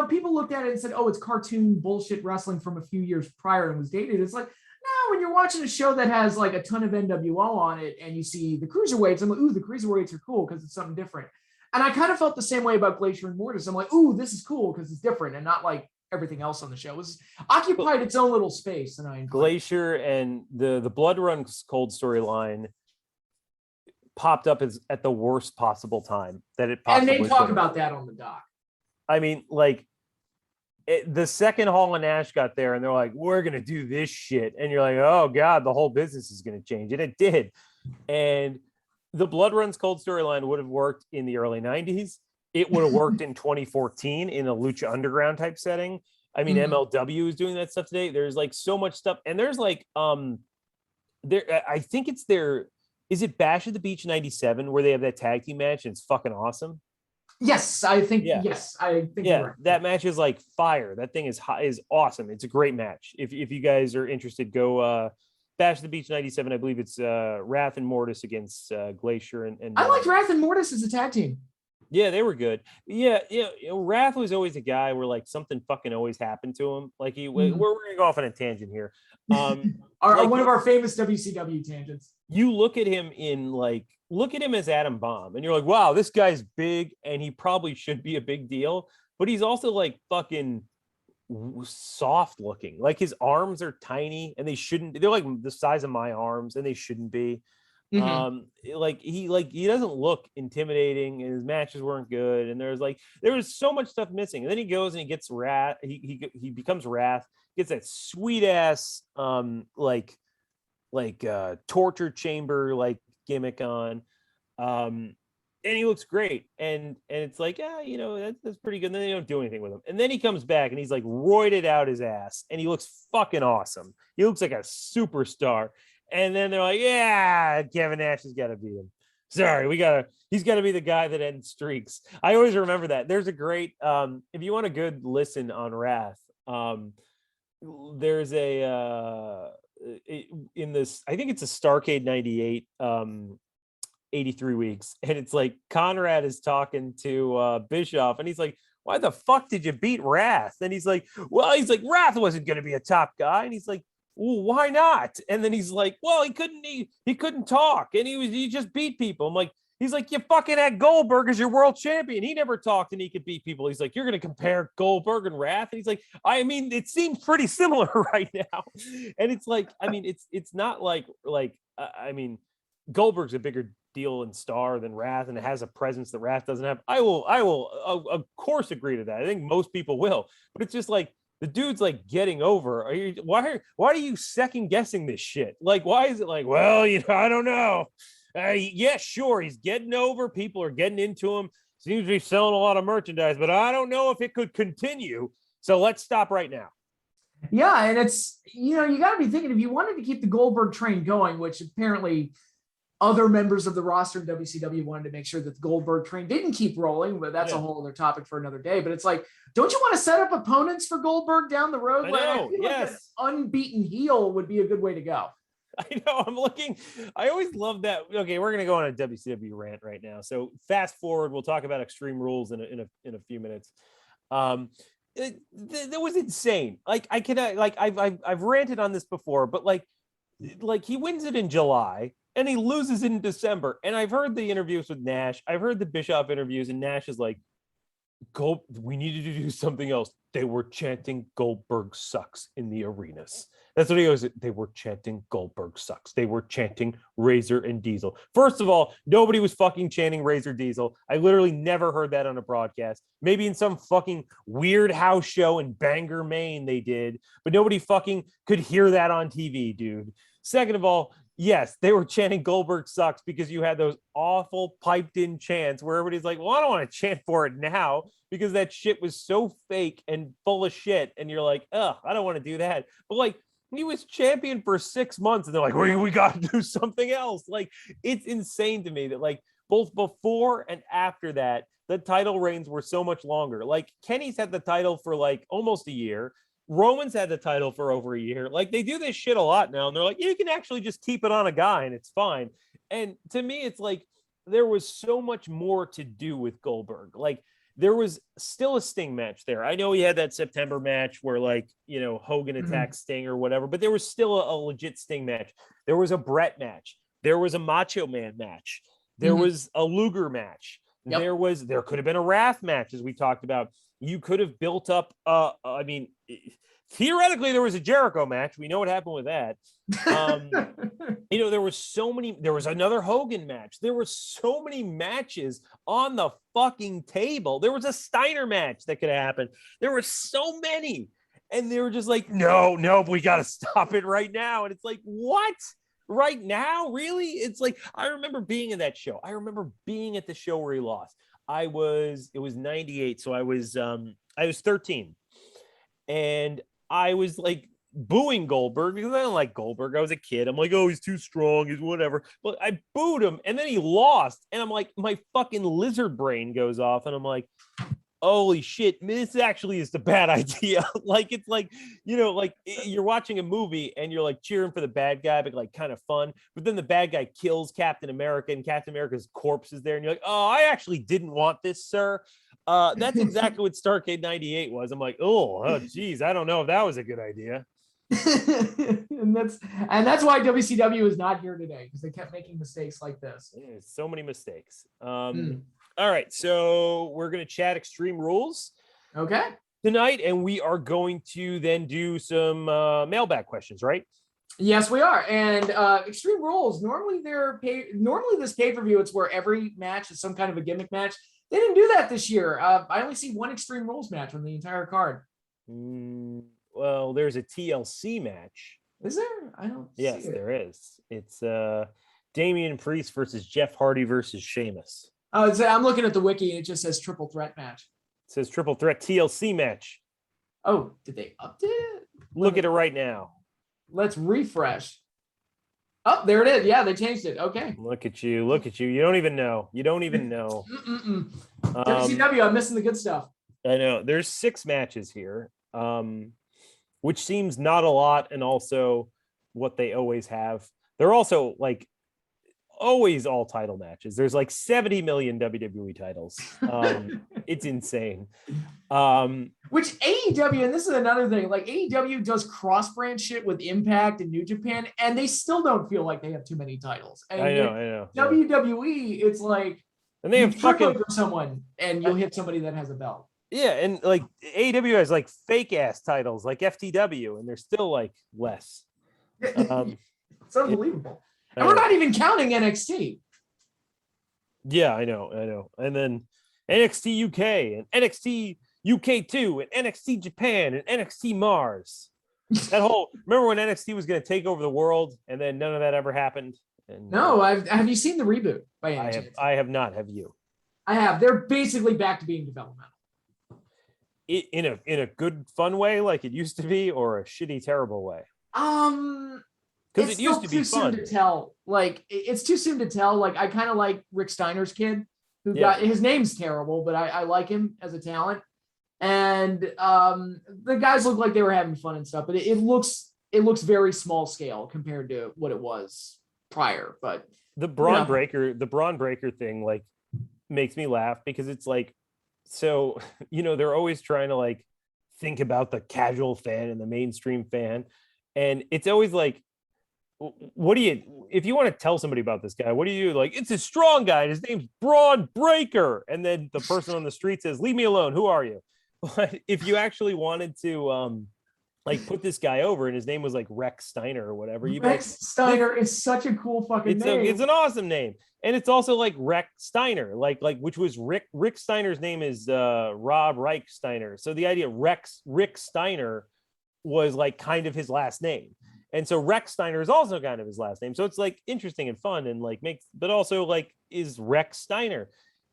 People looked at it and said, oh, it's cartoon bullshit wrestling from a few years prior and was dated. It's like, no, when you're watching a show that has like a ton of NWO on it and you see the cruiserweights, I'm like, ooh, the cruiserweights are cool because it's something different. And I kind of felt the same way about Glacier and Mortis. I'm like, ooh, this is cool because it's different and not like everything else on the show. It was occupied its own little space, and I enjoyed Glacier and the Blood Runs Cold storyline popped up at the worst possible time that it popped. And they talk about that on the doc. I mean, like the second Hall and Nash got there and they're like, we're gonna do this shit, and you're like, oh god, the whole business is gonna change, and it did. And the Blood Runs Cold storyline would have worked in the early 90s. It would have worked in 2014 in a Lucha Underground type setting. I mean, MLW is doing that stuff today. There's like so much stuff. And there's like, I think it's their Is it Bash at the Beach 97 where they have that tag team match and it's fucking awesome? Yes, I think you're right. That match is like fire. That thing is awesome. It's a great match. If you guys are interested, go Bash at the Beach 97. I believe it's Wrath and Mortis against Glacier and I liked Wrath and Mortis as a tag team. Yeah, they were good. Yeah, Wrath was always a guy where like something fucking always happened to him. Like we're going off on a tangent here. One of our famous WCW tangents. You look at him as Adam Bomb, and you're like, wow, this guy's big, and he probably should be a big deal, but he's also like fucking soft looking. Like his arms are tiny, and they're like the size of my arms, and they shouldn't be. He doesn't look intimidating, and his matches weren't good, and there was so much stuff missing. And then he goes and he gets Wrath. He becomes Wrath, gets that sweet ass torture chamber like gimmick on, and he looks great, and it's like, that's pretty good. And then they don't do anything with him, and then he comes back and he's like roided out his ass, and he looks fucking awesome. He looks like a superstar. And then they're like, yeah, Kevin Nash has got to beat him. Sorry, he's got to be the guy that ends streaks. I always remember that. There's a great, if you want a good listen on Wrath, there's in this, I think it's a Starrcade 98, 83 weeks. And it's like Conrad is talking to Bischoff, and he's like, why the fuck did you beat Wrath? And he's like, Wrath wasn't going to be a top guy. And he's like, well, why not? And then he's like, well, he couldn't talk, and he just beat people. I'm like, he's like, you fucking had Goldberg as your world champion. He never talked and he could beat people. He's like, you're going to compare Goldberg and Wrath? And he's like, I mean, it seems pretty similar right now. And it's like, I mean, it's not like, I mean, Goldberg's a bigger deal and star than Wrath, and it has a presence that Wrath doesn't have. I will of course agree to that. I think most people will, but it's just like, the dude's like getting over. Why are you second guessing this shit? Like, why is it like, well, I don't know. Yeah, sure, he's getting over. People are getting into him. Seems to be selling a lot of merchandise, but I don't know if it could continue. So let's stop right now. Yeah, and it's, you got to be thinking, if you wanted to keep the Goldberg train going, which apparently other members of the roster in WCW wanted to make sure that the Goldberg train didn't keep rolling, but that's a whole other topic for another day. But it's like, don't you want to set up opponents for Goldberg down the road? I feel like an unbeaten heel would be a good way to go. I know. I always love that. Okay, we're going to go on a WCW rant right now. So fast forward, we'll talk about Extreme Rules in a few minutes. That was insane. Like I've ranted on this before, but like he wins it in July and he loses it in December. And I've heard the interviews with Nash. I've heard the Bischoff interviews, and Nash is like, we needed to do something else. They were chanting Goldberg sucks in the arenas. That's what he goes. They were chanting Goldberg sucks. They were chanting Razor and Diesel. First of all, nobody was fucking chanting Razor Diesel. I literally never heard that on a broadcast. Maybe in some fucking weird house show in Bangor, Maine they did, but nobody fucking could hear that on TV, dude. Second of all, yes, they were chanting Goldberg sucks because you had those awful piped in chants where everybody's like, well, I don't want to chant for it now because that shit was so fake and full of shit. And you're like, ugh, I don't want to do that. But like, he was champion for 6 months and they're like, we got to do something else. Like, it's insane to me that like both before and after that, the title reigns were so much longer. Like Kenny's had the title for like almost a year. Roman's had the title for over a year. Like, they do this shit a lot now, and they're like, you can actually just keep it on a guy and it's fine. And to me, it's like there was so much more to do with Goldberg. Like, there was still a Sting match there. I know he had that September match where like, Hogan attacked Sting or whatever, but there was still a legit Sting match. There was a Brett match. There was a Macho Man match. There was a Luger match. Yep. There could have been a Wrath match, as we talked about. You could have built up, theoretically, there was a Jericho match. We know what happened with that. There was another Hogan match. There were so many matches on the fucking table. There was a Steiner match that could happen. There were so many. And they were just like, no, we got to stop it right now. And it's like, what? Right now? Really? It's like, I remember being in that show. I remember being at the show where he lost. It was 98. So I was 13. And I was like booing Goldberg because I don't like Goldberg. I was a kid. I'm like, oh, he's too strong. He's whatever. But I booed him, and then he lost, and I'm like, my fucking lizard brain goes off, and I'm like, holy shit, this actually is the bad idea. Like, it's like, like you're watching a movie and you're like cheering for the bad guy, but like kind of fun. But then the bad guy kills Captain America and Captain America's corpse is there. And you're like, oh, I actually didn't want this, sir. That's exactly what Starrcade 98 was. I'm like, oh, geez, I don't know if that was a good idea. and that's why WCW is not here today, because they kept making mistakes like this. Yeah, so many mistakes. All right, so we're going to chat Extreme Rules tonight, and we are going to then do some mailbag questions, right? Yes, we are. And Extreme Rules, normally this pay-per-view, it's where every match is some kind of a gimmick match. They didn't do that this year. I only see one Extreme Rules match on the entire card. Well, there's a TLC match. Is there? I don't see it. Yes, there is. It's Damian Priest versus Jeff Hardy versus Sheamus. Oh, I'm looking at the wiki and it just says triple threat match. It says triple threat TLC match. Oh, did they update it? Look at it right now. Let's refresh. Oh, there it is. Yeah, they changed it. Okay. Look at you. Look at you. You don't even know. WCW, I'm missing the good stuff. I know. There's 6 matches here, which seems not a lot, and also what they always have. They're also like always all title matches. There's like 70 million WWE titles. It's insane. Which AEW, and this is another thing, like AEW does cross-brand shit with Impact and New Japan, and they still don't feel like they have too many titles. And I know. WWE, it's like, and they have fucking over someone, and you'll hit somebody that has a belt. Yeah, and like AEW has like fake ass titles like FTW, and they're still like less. It's unbelievable. And we're not even counting NXT. Yeah, I know. And then NXT UK and NXT UK2 and NXT Japan and NXT Mars. Remember when NXT was going to take over the world, and then none of that ever happened? And, no, have you seen the reboot by any chance? I have not. Have you? I have. They're basically back to being developmental. In a good fun way, like it used to be, or a shitty terrible way? Because it used to be fun. Soon to tell. Like, it's too soon to tell. Like, I kind of like Rick Steiner's kid, who got his name's terrible, but I like him as a talent. And the guys look like they were having fun and stuff, but it looks very small scale compared to what it was prior. But the Braun Breaker thing like makes me laugh, because it's like, so they're always trying to like think about the casual fan and the mainstream fan, and it's always like, if you want to tell somebody about this guy, what do you like? It's a strong guy. His name's Braun Breaker. And then the person on the street says, leave me alone. Who are you? But if you actually wanted to like put this guy over and his name was like Rex Steiner or whatever, Steiner is such a cool fucking name. It's an awesome name. And it's also like Rex Steiner, like which was Rick Steiner's name is Rob Reich Steiner. So the idea Rick Steiner was like kind of his last name. And so Rex Steiner is also kind of his last name. So it's like interesting and fun and like but also like is Rex Steiner.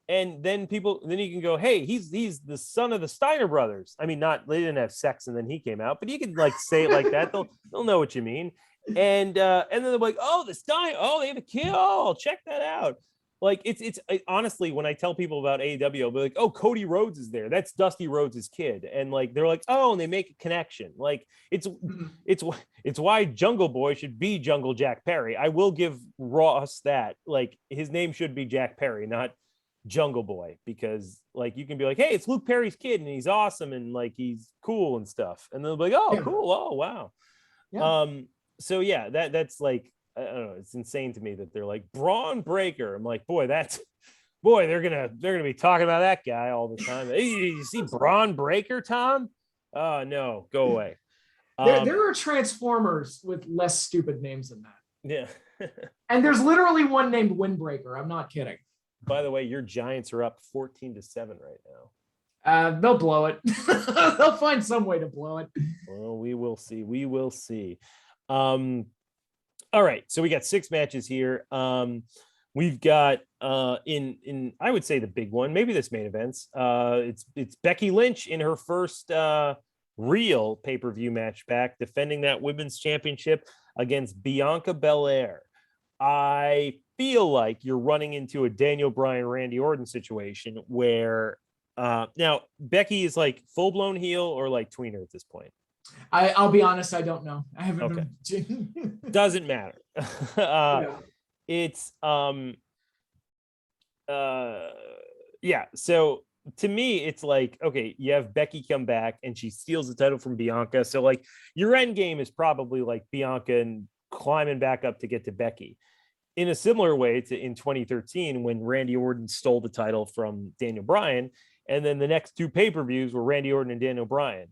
And then you can go, hey, he's the son of the Steiner brothers. I mean, they didn't have sex and then he came out, but you could like say it like that. They'll know what you mean. And then they're like, oh, the Steiner, they have a kid. Oh, check that out. Like it's honestly, when I tell people about AEW, I'll be like, oh, Cody Rhodes is there. That's Dusty Rhodes' kid. And like, they're like, oh, and they make a connection. Like it's why Jungle Boy should be Jungle Jack Perry. I will give Ross that. Like his name should be Jack Perry, not Jungle Boy, because like you can be like, hey, it's Luke Perry's kid and he's awesome and like he's cool and stuff. And they'll be like, oh, cool. Oh, wow. Yeah. So yeah, that's like, I don't know. It's insane to me that they're like Braun Breaker. I'm like, they're gonna be talking about that guy all the time. Hey, you see Braun Breaker, Tom? Oh no, go away. There are Transformers with less stupid names than that. Yeah. And there's literally one named Windbreaker. I'm not kidding. By the way, your Giants are up 14-7 right now. They'll blow it. They'll find some way to blow it. Well, we will see. We will see. All right, so we got 6 matches here. We've got in I would say the big one, maybe this main event's. It's Becky Lynch in her first real pay-per-view match back, defending that women's championship against Bianca Belair. I feel like you're running into a Daniel Bryan, Randy Orton situation where now Becky is like full-blown heel or like tweener at this point. I'll be honest, I don't know. I haven't been. Doesn't matter. It's yeah. So to me, it's like, okay, you have Becky come back and she steals the title from Bianca. So like your end game is probably like Bianca and climbing back up to get to Becky. In a similar way to in 2013 when Randy Orton stole the title from Daniel Bryan, and then the next two pay-per-views were Randy Orton and Daniel Bryan.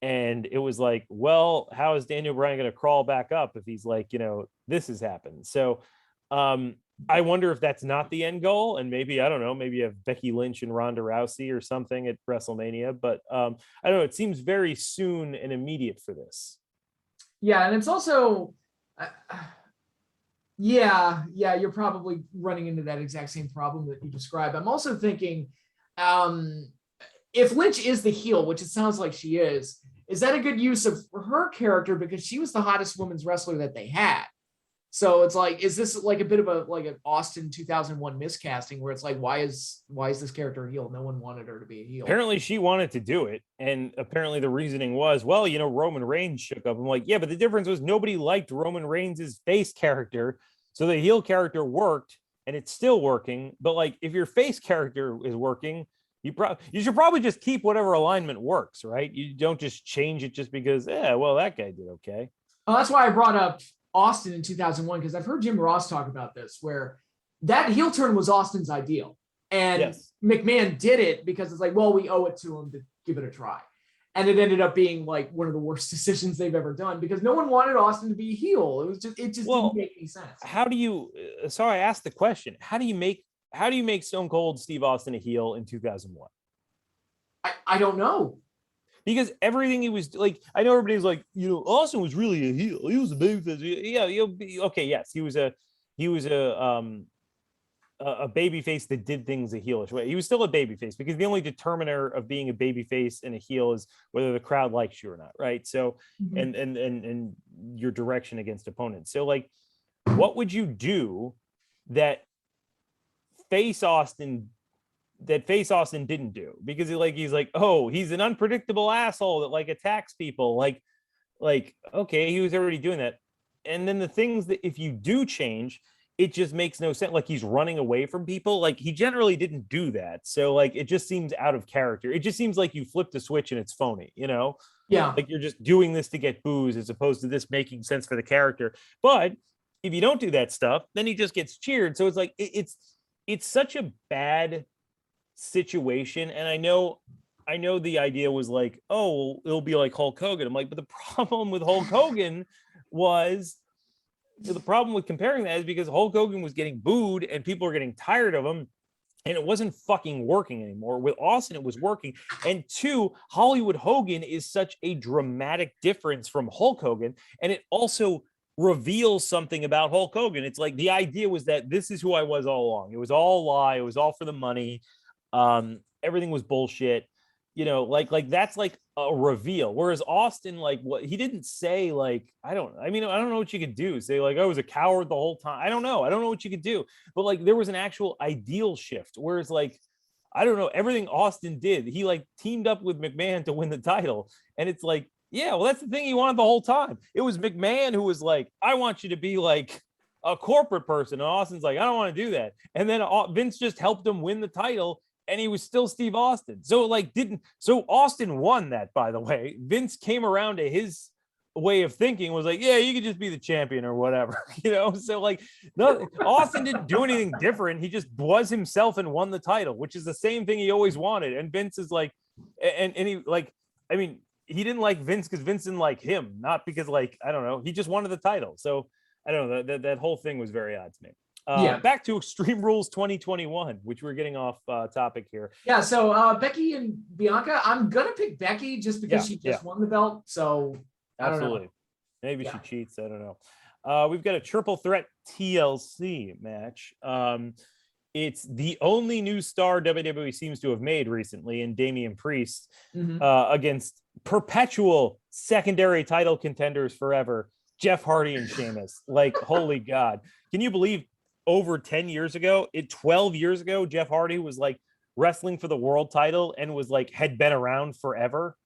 And it was like, well, how is Daniel Bryan going to crawl back up if he's like, this has happened? So I wonder if that's not the end goal. And maybe, I don't know, maybe you have Becky Lynch and Ronda Rousey or something at WrestleMania. But I don't know. It seems very soon and immediate for this. Yeah. And it's also, you're probably running into that exact same problem that you described. I'm also thinking, if Lynch is the heel, which it sounds like she is that a good use of her character? Because she was the hottest women's wrestler that they had. So it's like, is this like a bit of an Austin 2001 miscasting where it's like, why is this character a heel? No one wanted her to be a heel. Apparently she wanted to do it. And apparently the reasoning was, well, Roman Reigns shook up. I'm like, yeah, but the difference was nobody liked Roman Reigns' face character. So the heel character worked and it's still working. But like, if your face character is working, you should probably just keep whatever alignment works, right? You don't just change it just because, well, that guy did okay. Oh, that's why I brought up Austin in 2001, because I've heard Jim Ross talk about this, where that heel turn was Austin's ideal. And McMahon did it because it's like, well, we owe it to him to give it a try. And it ended up being like one of the worst decisions they've ever done because no one wanted Austin to be a heel. It just didn't make any sense. How do you, so I asked the question, how do you make Stone Cold Steve Austin a heel in 2001? I don't know. Because everything he was like, I know everybody's like, Austin was really a heel. He was a babyface. Yeah, okay, yes, he was a babyface that did things a heelish way. He was still a babyface because the only determiner of being a babyface and a heel is whether the crowd likes you or not, right? So, and your direction against opponents. So, like, what would you do that face Austin didn't do? Because he's like, oh, he's an unpredictable asshole that like attacks people. Like, okay, he was already doing that. And then the things that if you do change, it just makes no sense. Like he's running away from people. Like he generally didn't do that. So like, it just seems out of character. It just seems like you flipped a switch and it's phony, Yeah. Like you're just doing this to get booze as opposed to this making sense for the character. But if you don't do that stuff, then he just gets cheered. So it's like, it's such a bad situation. And I know the idea was like, oh, it'll be like Hulk Hogan. I'm like, but the problem with Hulk Hogan was the problem with comparing that is because Hulk Hogan was getting booed and people were getting tired of him and it wasn't fucking working anymore. With Austin, it was working. And two, Hollywood Hogan is such a dramatic difference from Hulk Hogan. And it also reveals something about Hulk Hogan. It's like the idea was that this is who I was all along. It was all a lie. It was all for the money. Everything was bullshit. Like that's like a reveal. Whereas Austin, like what he didn't say, like, I don't know what you could do. Say like, I was a coward the whole time. I don't know what you could do. But like there was an actual ideal shift. Whereas like, I don't know, everything Austin did, he like teamed up with McMahon to win the title. And it's like, yeah, well, that's the thing he wanted the whole time. It was McMahon who was like, I want you to be like a corporate person. And Austin's like, I don't want to do that. And then Vince just helped him win the title. And he was still Steve Austin. So Austin won that, by the way. Vince came around to his way of thinking, was like, yeah, you could just be the champion or whatever, So like, no, Austin didn't do anything different. He just was himself and won the title, which is the same thing he always wanted. And Vince is like, and he like, I mean, he didn't like Vince because Vince didn't like him, not because like, I don't know, he just wanted the title. So I don't know, that whole thing was very odd to me. Back to Extreme Rules 2021, which we're getting off topic here. Yeah, so Becky and Bianca, I'm gonna pick Becky just because she just won the belt. So absolutely, maybe she cheats. I don't know. We've got a triple threat TLC match. It's the only new star WWE seems to have made recently in Damian Priest against perpetual secondary title contenders forever, Jeff Hardy and Sheamus. Like, holy God. Can you believe over 10 years ago, 12 years ago, Jeff Hardy was like wrestling for the world title and was like, had been around forever.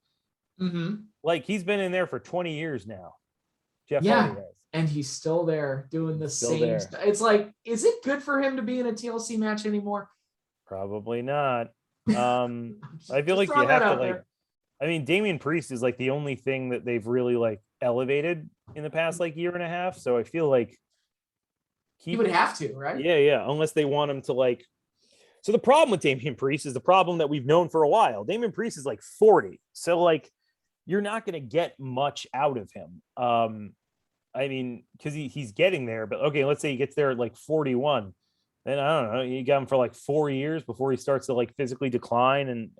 Mm-hmm. Like, he's been in there for 20 years now. Jeff Yeah. Hardy has. And he's still there doing the Still same there. stuff. It's like, is it good for him to be in a TLC match anymore? Probably not. I feel like you throwing that have to out like, there. I mean, Damian Priest is like the only thing that they've really like elevated in the past like year and a half. So I feel like He would have to, right? Yeah. Unless they want him to like. So the problem with Damian Priest is the problem that we've known for a while. Damian Priest is like 40. So like, you're not going to get much out of him. I mean, because he's getting there, but okay, let's say he gets there at like 41. Then I don't know, you got him for like 4 years before he starts to like physically decline. And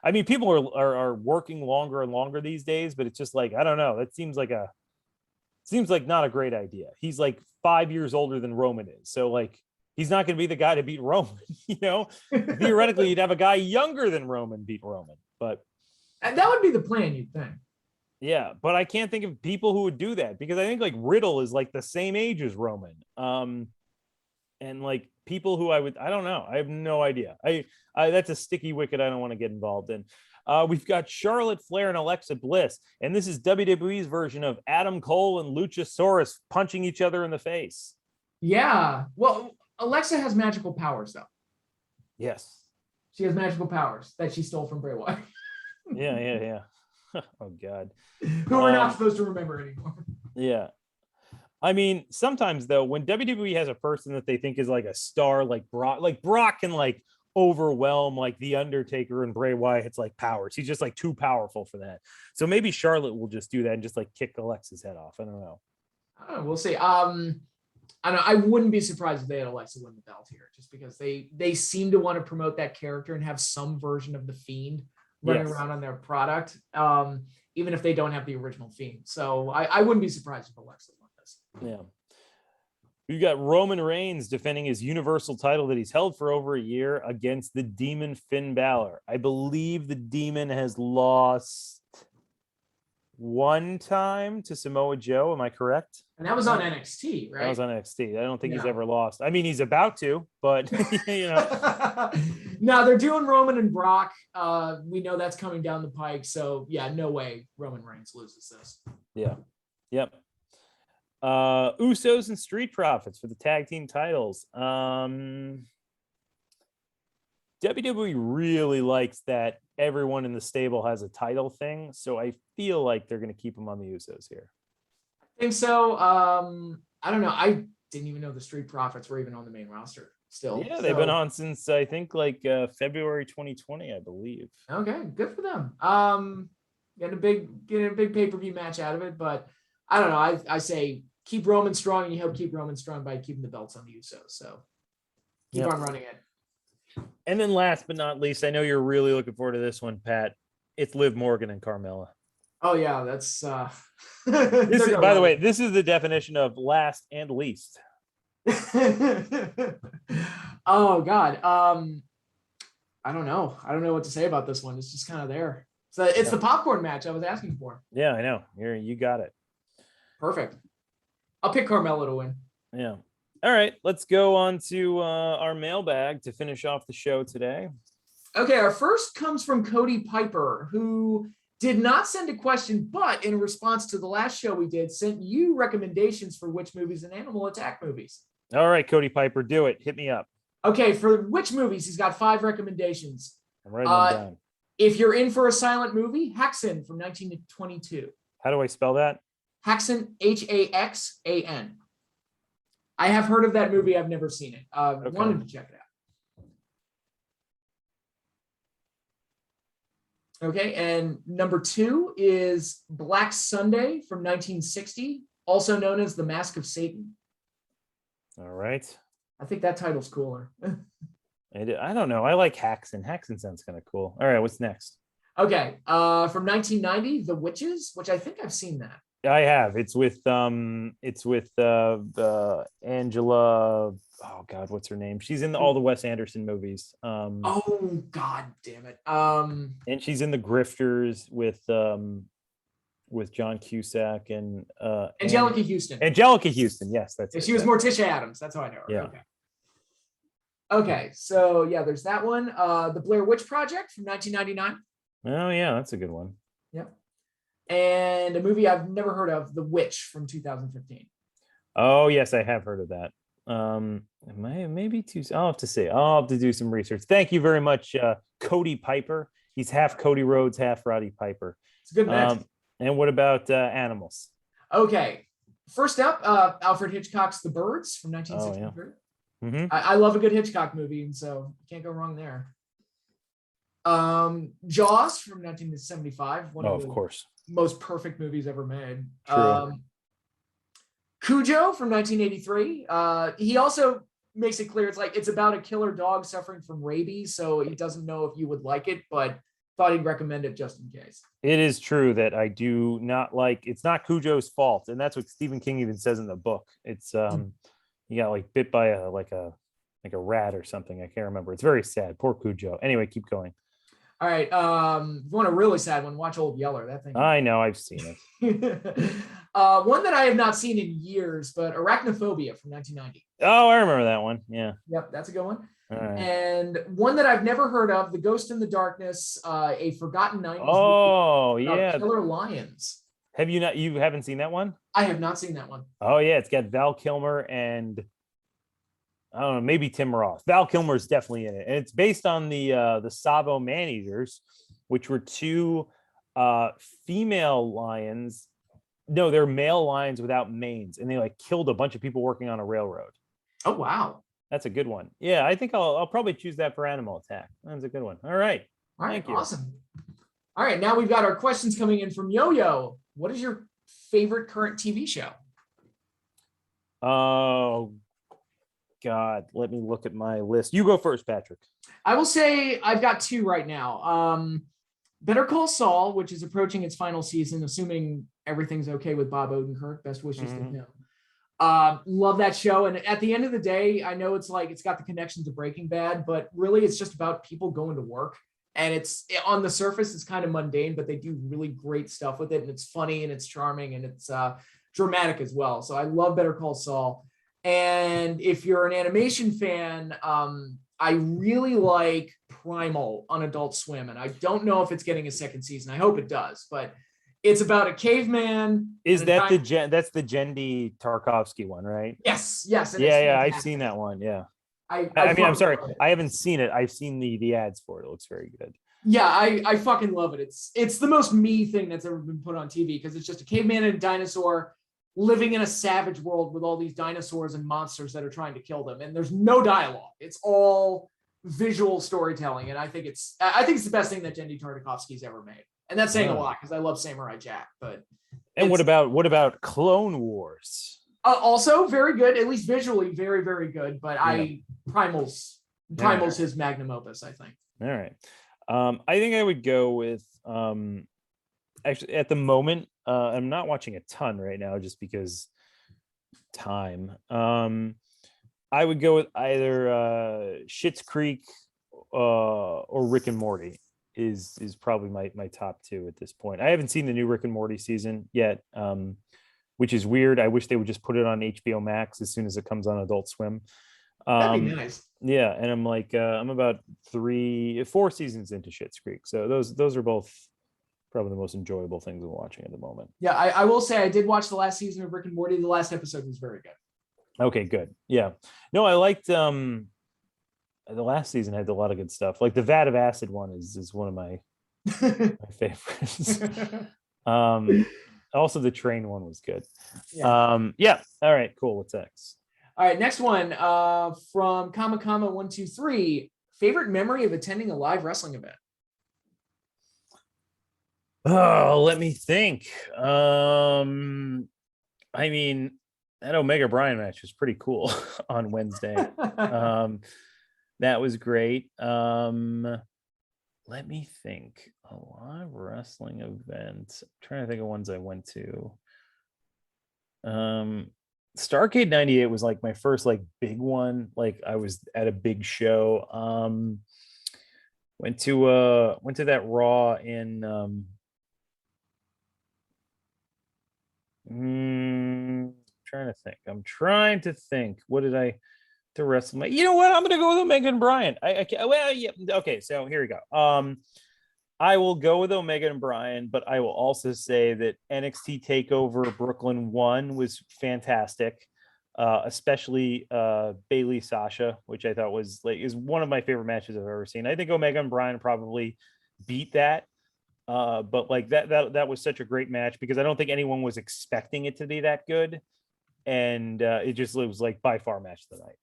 I mean, people are working longer and longer these days, but it's just like, I don't know. That seems like not a great idea. He's like 5 years older than Roman is. So like, he's not going to be the guy to beat Roman, you know. Theoretically, you'd have a guy younger than Roman beat Roman, but that would be the plan, you'd think. Yeah, but I can't think of people who would do that because I think like Riddle is like the same age as Roman. And like people who I don't know. I have no idea. I that's a sticky wicket I don't want to get involved in. We've got Charlotte Flair and Alexa Bliss, and this is WWE's version of Adam Cole and Luchasaurus punching each other in the face. Yeah. Well, Alexa has magical powers though. Yes. She has magical powers that she stole from Bray Wyatt. Yeah. Oh God. Who we're not supposed to remember anymore. Yeah. I mean, sometimes though, when WWE has a person that they think is like a star, like Brock can like overwhelm like The Undertaker and Bray Wyatt's like powers. He's just like too powerful for that. So maybe Charlotte will just do that and just like kick Alexa's head off. I don't know. We'll see. I wouldn't be surprised if they had Alexa win the belt here, just because they seem to want to promote that character and have some version of the Fiend running around on their product, even if they don't have the original Fiend. So I wouldn't be surprised if Alexa won this. Yeah. We've got Roman Reigns defending his Universal title that he's held for over a year against the Demon Finn Balor. I believe the Demon has lost one time to Samoa Joe. Am I correct? And that was on NXT, right? That was on NXT. I don't think he's ever lost. I mean, he's about to, but you know. No, they're doing Roman and Brock. We know that's coming down the pike. So yeah, no way Roman Reigns loses this. Yeah. Yep. Usos and Street Profits for the tag team titles. WWE really likes that everyone in the stable has a title thing, so I feel like they're going to keep them on the Usos here. I think so. I don't know. I didn't even know the Street Profits were even on the main roster still. Yeah, they've been on since I think like February 2020, I believe. Okay, good for them. Getting a big pay-per-view match out of it, but I don't know. I say keep Roman strong, and you help keep Roman strong by keeping the belts on the Usos. So keep on running it. And then last but not least, I know you're really looking forward to this one, Pat. It's Liv Morgan and Carmella. Oh yeah, that's this is, by the way, this is the definition of last and least. Oh God. I don't know what to say about this one. It's just kind of there. So it's the popcorn match I was asking for. Yeah, I know. You got it. Perfect. I'll pick Carmella to win. Yeah. All right, let's go on to our mailbag to finish off the show today. Okay, our first comes from Cody Piper, who did not send a question, but in response to the last show we did, sent you recommendations for Witch movies and Animal Attack movies. All right, Cody Piper, do it. Hit me up. Okay, for Witch movies, he's got 5 recommendations. I'm writing them down. If you're in for a silent movie, Haxan from 1922. How do I spell that? Haxan, Haxan. I have heard of that movie. I've never seen it. Wanted to check it out. Okay, and number 2 is Black Sunday from 1960, also known as The Mask of Satan. All right. I think that title's cooler. I don't know. I like Haxan. Haxan sounds kind of cool. All right, what's next? Okay, from 1990, The Witches, which I think I've seen that. I have. It's with Angela. Oh God, what's her name? She's in all the Wes Anderson movies. Oh God damn it. And she's in the Grifters with John Cusack and Angelica Houston. Angelica Houston. Yes, that's it. She was Morticia Adams. That's how I know her. Yeah. Okay. Okay, so yeah, there's that one. The Blair Witch Project from 1999. Oh yeah, that's a good one. Yep. And a movie I've never heard of, The Witch from 2015. Oh yes, I have heard of that. Maybe too. I'll have to see. I'll have to do some research. Thank you very much, Cody Piper. He's half Cody Rhodes, half Roddy Piper. It's a good mix. And what about Animals? Okay, first up, Alfred Hitchcock's The Birds from 1963. Oh, yeah. Mm-hmm. I love a good Hitchcock movie, and so you can't go wrong there. Jaws from 1975. One of course, most perfect movies ever made. Cujo from 1983. He also makes it clear it's about a killer dog suffering from rabies, so he doesn't know if you would like it, but thought he'd recommend it just in case. It is true that I do not like. It's not Cujo's fault, and that's what Stephen King even says in the book. It's he got like bit by a rat or something. I can't remember. It's very sad. Poor Cujo. Anyway, keep going. All right. If you want a really sad one, watch Old Yeller. That thing. I know. I've seen it. One that I have not seen in years, but Arachnophobia from 1990. Oh, I remember that one. Yeah. Yep, that's a good one. Right. And one that I've never heard of, The Ghost in the Darkness, a forgotten 90s movie about killer lions. Have you not? You haven't seen that one? I have not seen that one. Oh yeah, it's got Val Kilmer and I don't know, maybe Tim Roth. Val Kilmer is definitely in it, and it's based on the Savo man-eaters, which were two female lions. No, they're male lions without manes, and they like killed a bunch of people working on a railroad. Oh wow, that's a good one. Yeah, I think I'll probably choose that for Animal Attack. That's a good one. All right, thank you. Awesome. All right, now we've got our questions coming in from Yo-Yo. What is your favorite current TV show? Oh God, let me look at my list. You go first, Patrick. I will say I've got two right now. Better Call Saul, which is approaching its final season, assuming everything's okay with Bob Odenkirk. Best wishes to him. Love that show. And at the end of the day, I know it's got the connection to Breaking Bad, but really it's just about people going to work. And it's on the surface, it's kind of mundane, but they do really great stuff with it. And it's funny and it's charming and it's dramatic as well. So I love Better Call Saul. And if you're an animation fan, I really like Primal on Adult Swim. And I don't know if it's getting a second season. I hope it does, but it's about a caveman. Is that that's the Jendi Tarkovsky one, right? Yes. Yeah, I've seen that one. Yeah. I mean, I'm sorry, I haven't seen it. I've seen the ads for it. It looks very good. Yeah, I fucking love it. It's the most me thing that's ever been put on TV because it's just a caveman and a dinosaur living in a savage world with all these dinosaurs and monsters that are trying to kill them. And there's no dialogue. It's all visual storytelling. And I think it's the best thing that Jendi Tartakovsky's ever made. And that's saying a lot because I love Samurai Jack. And what about Clone Wars? Also very good, at least visually very, very good. But Primal's his magnum opus, I think. All right. I think I would go with actually at the moment, I'm not watching a ton right now just because time. I would go with either Schitt's Creek or Rick and Morty is probably my top two at this point. I haven't seen the new Rick and Morty season yet, which is weird. I wish they would just put it on HBO Max as soon as it comes on Adult Swim. That'd be nice. Yeah, and I'm like I'm about 4 seasons into Schitt's Creek, so those are both probably the most enjoyable things I'm watching at the moment. Yeah, I will say I did watch the last season of Rick and Morty. The last episode was very good. Okay, good. Yeah, no, I liked the last season had a lot of good stuff. Like the Vat of Acid one is one of my favorites. Also the train one was good. Yeah. All right, cool. What's next? All right, next one from Kama123. Favorite memory of attending a live wrestling event? Oh, let me think. I mean, that Omega Bryan match was pretty cool on Wednesday. That was great. Let me think. A live wrestling event. I'm trying to think of ones I went to. Starrcade 98 was like my first like big one. Like I was at a big show. Went to that Raw in I'm trying to think. What did I to WrestleMania? You know what? I'm gonna go with Omega and Bryan. I can't, well, yeah. Okay, so here we go. I will go with Omega and Bryan, but I will also say that NXT Takeover Brooklyn 1 was fantastic, especially Bayley Sasha, which I thought was like is one of my favorite matches I've ever seen. I think Omega and Bryan probably beat that, but like that was such a great match because I don't think anyone was expecting it to be that good, and it was like by far match of the night.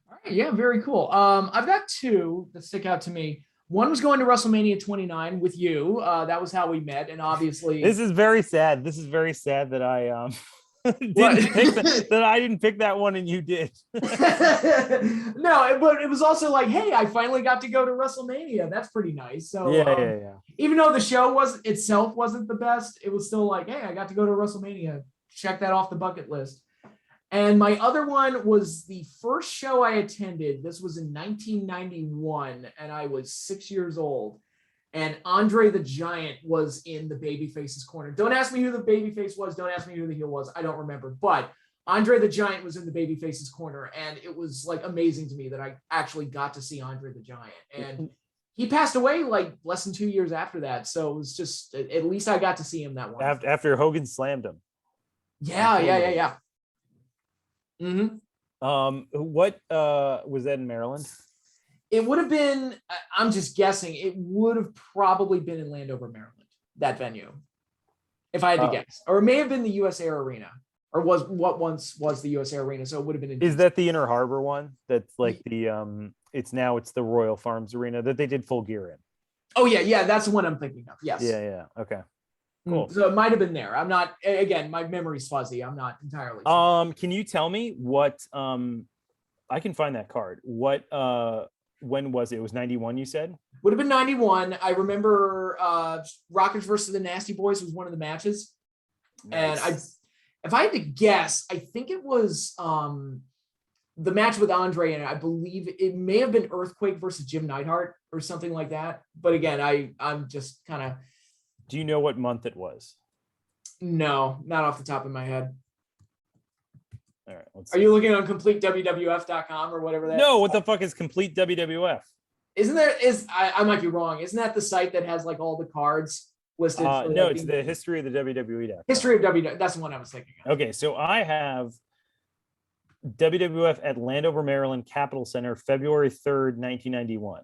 All right, yeah, very cool. I've got two that stick out to me. One was going to WrestleMania 29 with you. That was how we met, and obviously, this is very sad. This is very sad that I that I didn't pick that one and you did. No, but it was also like, hey, I finally got to go to WrestleMania. That's pretty nice. So yeah. Even though the show wasn't the best, it was still like, hey, I got to go to WrestleMania. Check that off the bucket list. And my other one was the first show I attended. This was in 1991, and I was 6 years old. And Andre the Giant was in the babyface's corner. Don't ask me who the babyface was. Don't ask me who the heel was. I don't remember. But Andre the Giant was in the babyface's corner, and it was like amazing to me that I actually got to see Andre the Giant. And he passed away like less than 2 years after that. So it was just at least I got to see him that one. After Hogan slammed him. Yeah. Mm-hmm. What was that in Maryland? It would have been, I'm just guessing, it would have probably been in Landover, Maryland, that venue, if I had to guess. Or it may have been the US Air Arena, or was what once was the US Air Arena, so it would have been in Is that the Inner Harbor one? That's like the it's the Royal Farms Arena that they did Full Gear in. Oh yeah, that's the one I'm thinking of. Yes. Yeah. Okay. Cool. So it might have been there. I'm not, again, my memory's fuzzy. I'm not entirely sure. Can you tell me what I can find that card. What when was it? It was 91, you said? Would have been 91. I remember Rockers versus the Nasty Boys was one of the matches. Nice. And if I had to guess, I think it was the match with Andre, and I believe it may have been Earthquake versus Jim Neidhart or something like that. But again, I'm just kind of. Do you know what month it was? No, not off the top of my head. All right. Are you looking on CompleteWWF.com or whatever that is? No, what the fuck is Complete WWF? Isn't there, I might be wrong. Isn't that the site that has like all the cards listed? No, it's the history of the WWE. History of WWE. That's the one I was thinking of. Okay, so I have WWF at Landover, Maryland, Capitol Center, February 3rd, 1991.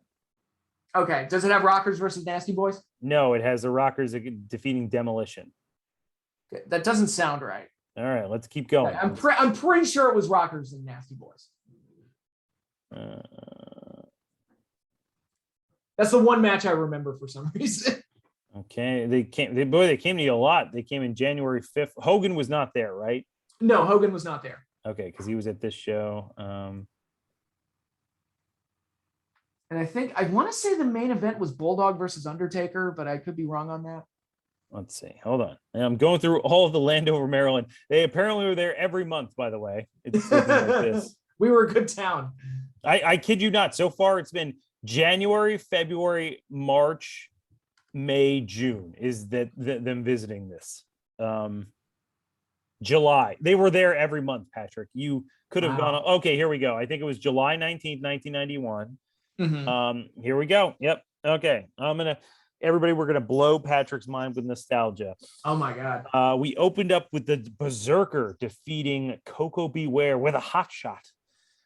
Okay. Does it have Rockers versus Nasty Boys? No, it has the Rockers defeating Demolition. Okay. That doesn't sound right. All right, let's keep going. Okay. I'm pretty sure it was Rockers and Nasty Boys. That's the one match I remember for some reason. Okay, they came to you a lot. They came in January 5th. Hogan was not there, right? No, Hogan was not there. Okay, because he was at this show. And I want to say the main event was Bulldog versus Undertaker, but I could be wrong on that. Let's see. Hold on. And I'm going through all of the Landover, Maryland. They apparently were there every month, by the way. It's like this. We were a good town. I kid you not. So far, it's been January, February, March, May, June is that them visiting this. July. They were there every month, Patrick. You could have gone. Okay, here we go. I think it was July 19th, 1991. Mm-hmm. Here we go. Yep. Okay. Everybody, we're gonna blow Patrick's mind with nostalgia. Oh my God. We opened up with the Berserker defeating Coco Beware with a hot shot.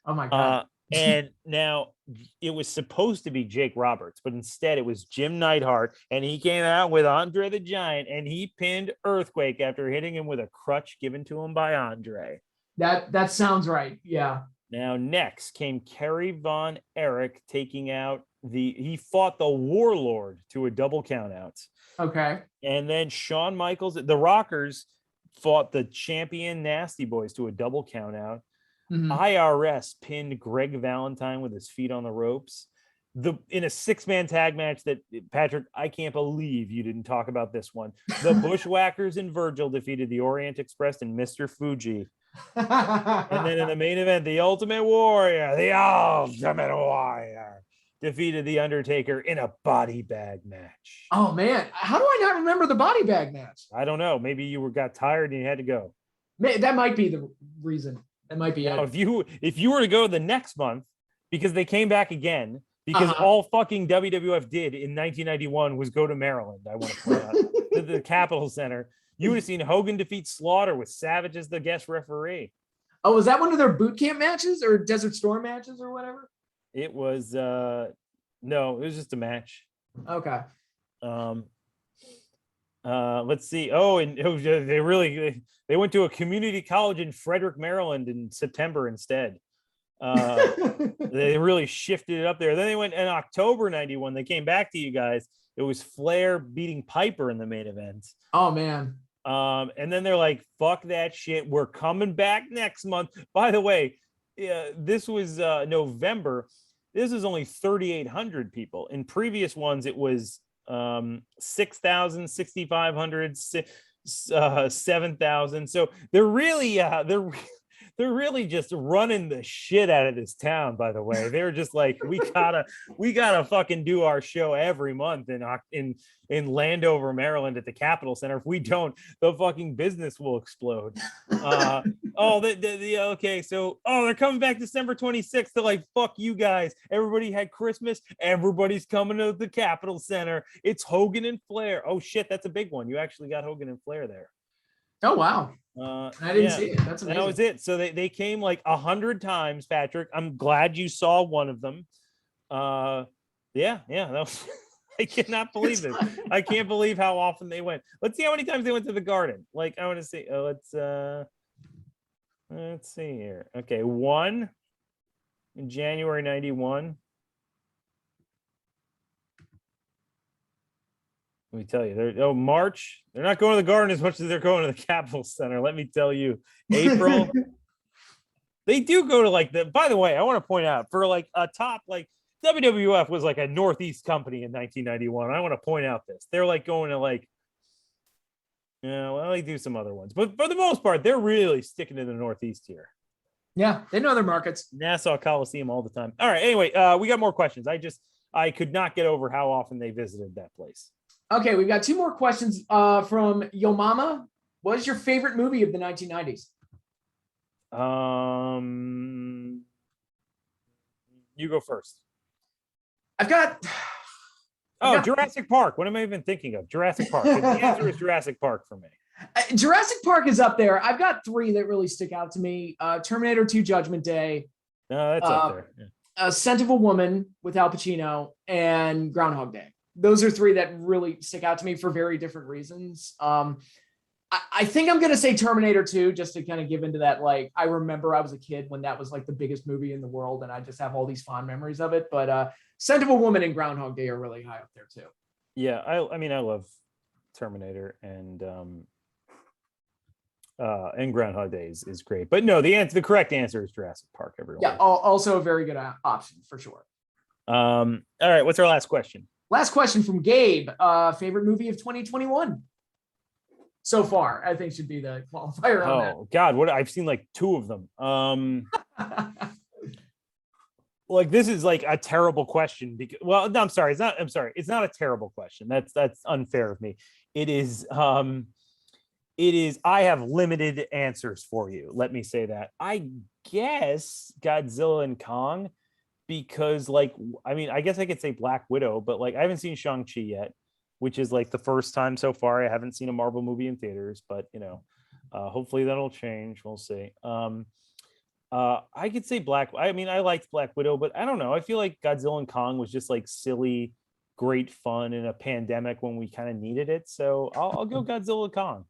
Oh my God. And now it was supposed to be Jake Roberts, but instead it was Jim Neidhart, and he came out with Andre the Giant, and he pinned Earthquake after hitting him with a crutch given to him by Andre. That sounds right. Yeah. Now next came Kerry Von Erich taking out he fought the Warlord to a double count out. Okay. And then Shawn Michaels, the Rockers fought the champion Nasty Boys to a double count out. Mm-hmm. IRS pinned Greg Valentine with his feet on the ropes. in a 6-man tag match that, Patrick, I can't believe you didn't talk about this one. The Bushwhackers and Virgil defeated the Orient Express and Mr. Fuji. And then in the main event, the Ultimate Warrior, defeated the Undertaker in a body bag match. Oh man, how do I not remember the body bag match? I don't know. Maybe you got tired and you had to go. That might be the reason. That might be now, it. If you were to go the next month, because they came back again, because all fucking WWF did in 1991 was go to Maryland. I want to point out to the Capitol Center. You would have seen Hogan defeat Slaughter with Savage as the guest referee. Oh, was that one of their boot camp matches or Desert Storm matches or whatever? It was no, it was just a match. Okay. Let's see. Oh, and they went to a community college in Frederick, Maryland in September instead. They really shifted it up there. Then they went in October 91. They came back to you guys. It was Flair beating Piper in the main event. Oh man. And then they're like, fuck that shit. We're coming back next month. By the way, this was November. This is only 3,800 people. In previous ones, it was 6,000, 6,500, 7,000. So they're really just running the shit out of this town, by the way. They're just like, we gotta fucking do our show every month in Landover, Maryland at the Capitol Center. If we don't, the fucking business will explode. Okay. So, they're coming back December 26th. They're like, fuck you guys. Everybody had Christmas. Everybody's coming to the Capitol Center. It's Hogan and Flair. Oh shit, that's a big one. You actually got Hogan and Flair there. Oh, wow. I didn't see it. That's amazing. That was it. So they came like 100 times, Patrick. I'm glad you saw one of them. That was, I cannot believe this. I can't believe how often they went. Let's see how many times they went to the Garden. Like, I want to see. Let's see here. Okay, 1 in January 91. Let me tell you, March, they're not going to the Garden as much as they're going to the Capitol Center. Let me tell you, April, they do go to by the way, I want to point out for like a top, like WWF was like a Northeast company in 1991. I want to point out this. They're like going to they do some other ones, but for the most part, they're really sticking to the Northeast here. Yeah, they know their markets. Nassau Coliseum all the time. All right. Anyway, we got more questions. I could not get over how often they visited that place. Okay, we've got 2 more questions from Yo Mama. What is your favorite movie of the 1990s? You go first. I've got Jurassic Park. What am I even thinking of? Jurassic Park. The answer is Jurassic Park for me. Jurassic Park is up there. I've got 3 that really stick out to me. Terminator 2 Judgment Day. No, that's up there. Yeah. Scent of a Woman with Al Pacino and Groundhog Day. Those are 3 that really stick out to me for very different reasons. I think I'm going to say Terminator 2 just to kind of give into that. Like, I remember I was a kid when that was like the biggest movie in the world, and I just have all these fond memories of it. But Scent of a Woman and Groundhog Day are really high up there too. Yeah, I mean, I love Terminator and Groundhog Day is great. But no, the correct answer is Jurassic Park, everyone. Yeah, also a very good option for sure. All right, what's our last question? Last question from Gabe. Favorite movie of 2021 so far, I think should be the qualifier on that. Oh God, I've seen like 2 of them. Like, this is like a terrible question because, well, no, I'm sorry. It's not a terrible question. That's unfair of me. It is, I have limited answers for you. Let me say that. I guess Godzilla and Kong, because I guess I could say Black Widow, but I haven't seen Shang-Chi yet, which is like the first time so far I haven't seen a Marvel movie in theaters, but hopefully that'll change. We'll see. I could say I liked Black Widow, but I don't know. I feel like Godzilla and Kong was just like silly, great fun in a pandemic when we kind of needed it. So I'll go Godzilla Kong.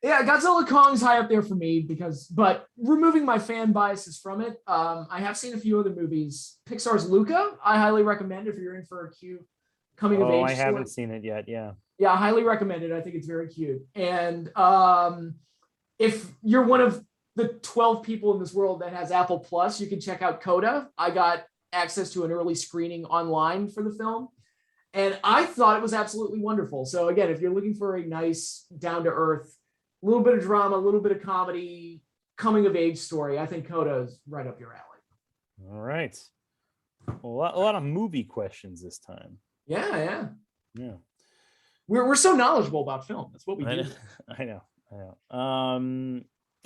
Yeah, Godzilla Kong's high up there for me but removing my fan biases from it, I have seen a few other movies. Pixar's Luca, I highly recommend if you're in for a cute coming of age. I haven't seen it yet. Yeah. Yeah, I highly recommend it. I think it's very cute. And if you're one of the 12 people in this world that has Apple Plus, you can check out Coda. I got access to an early screening online for the film. And I thought it was absolutely wonderful. So again, if you're looking for a nice, down-to-earth, a little bit of drama, a little bit of comedy, coming-of-age story, I think Coda is right up your alley. All right. Well, a lot of movie questions this time. Yeah. We're so knowledgeable about film. That's what we do. I know.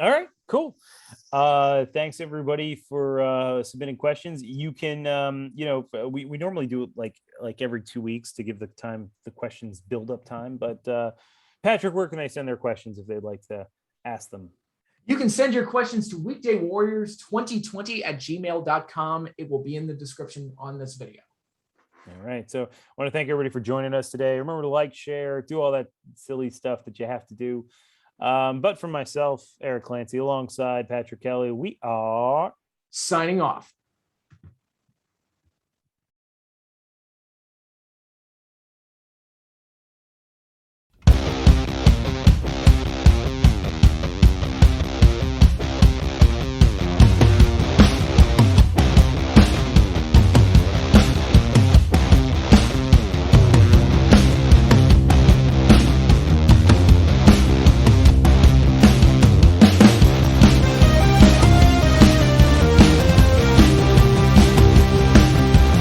All right, cool. Thanks everybody for submitting questions. You can we normally do it like every 2 weeks to give the questions build up time, but Patrick, where can they send their questions if they'd like to ask them? You can send your questions to weekdaywarriors2020@gmail.com. It will be in the description on this video. All right. So I want to thank everybody for joining us today. Remember to like, share, do all that silly stuff that you have to do. But for myself, Eric Clancy, alongside Patrick Kelly, we are signing off.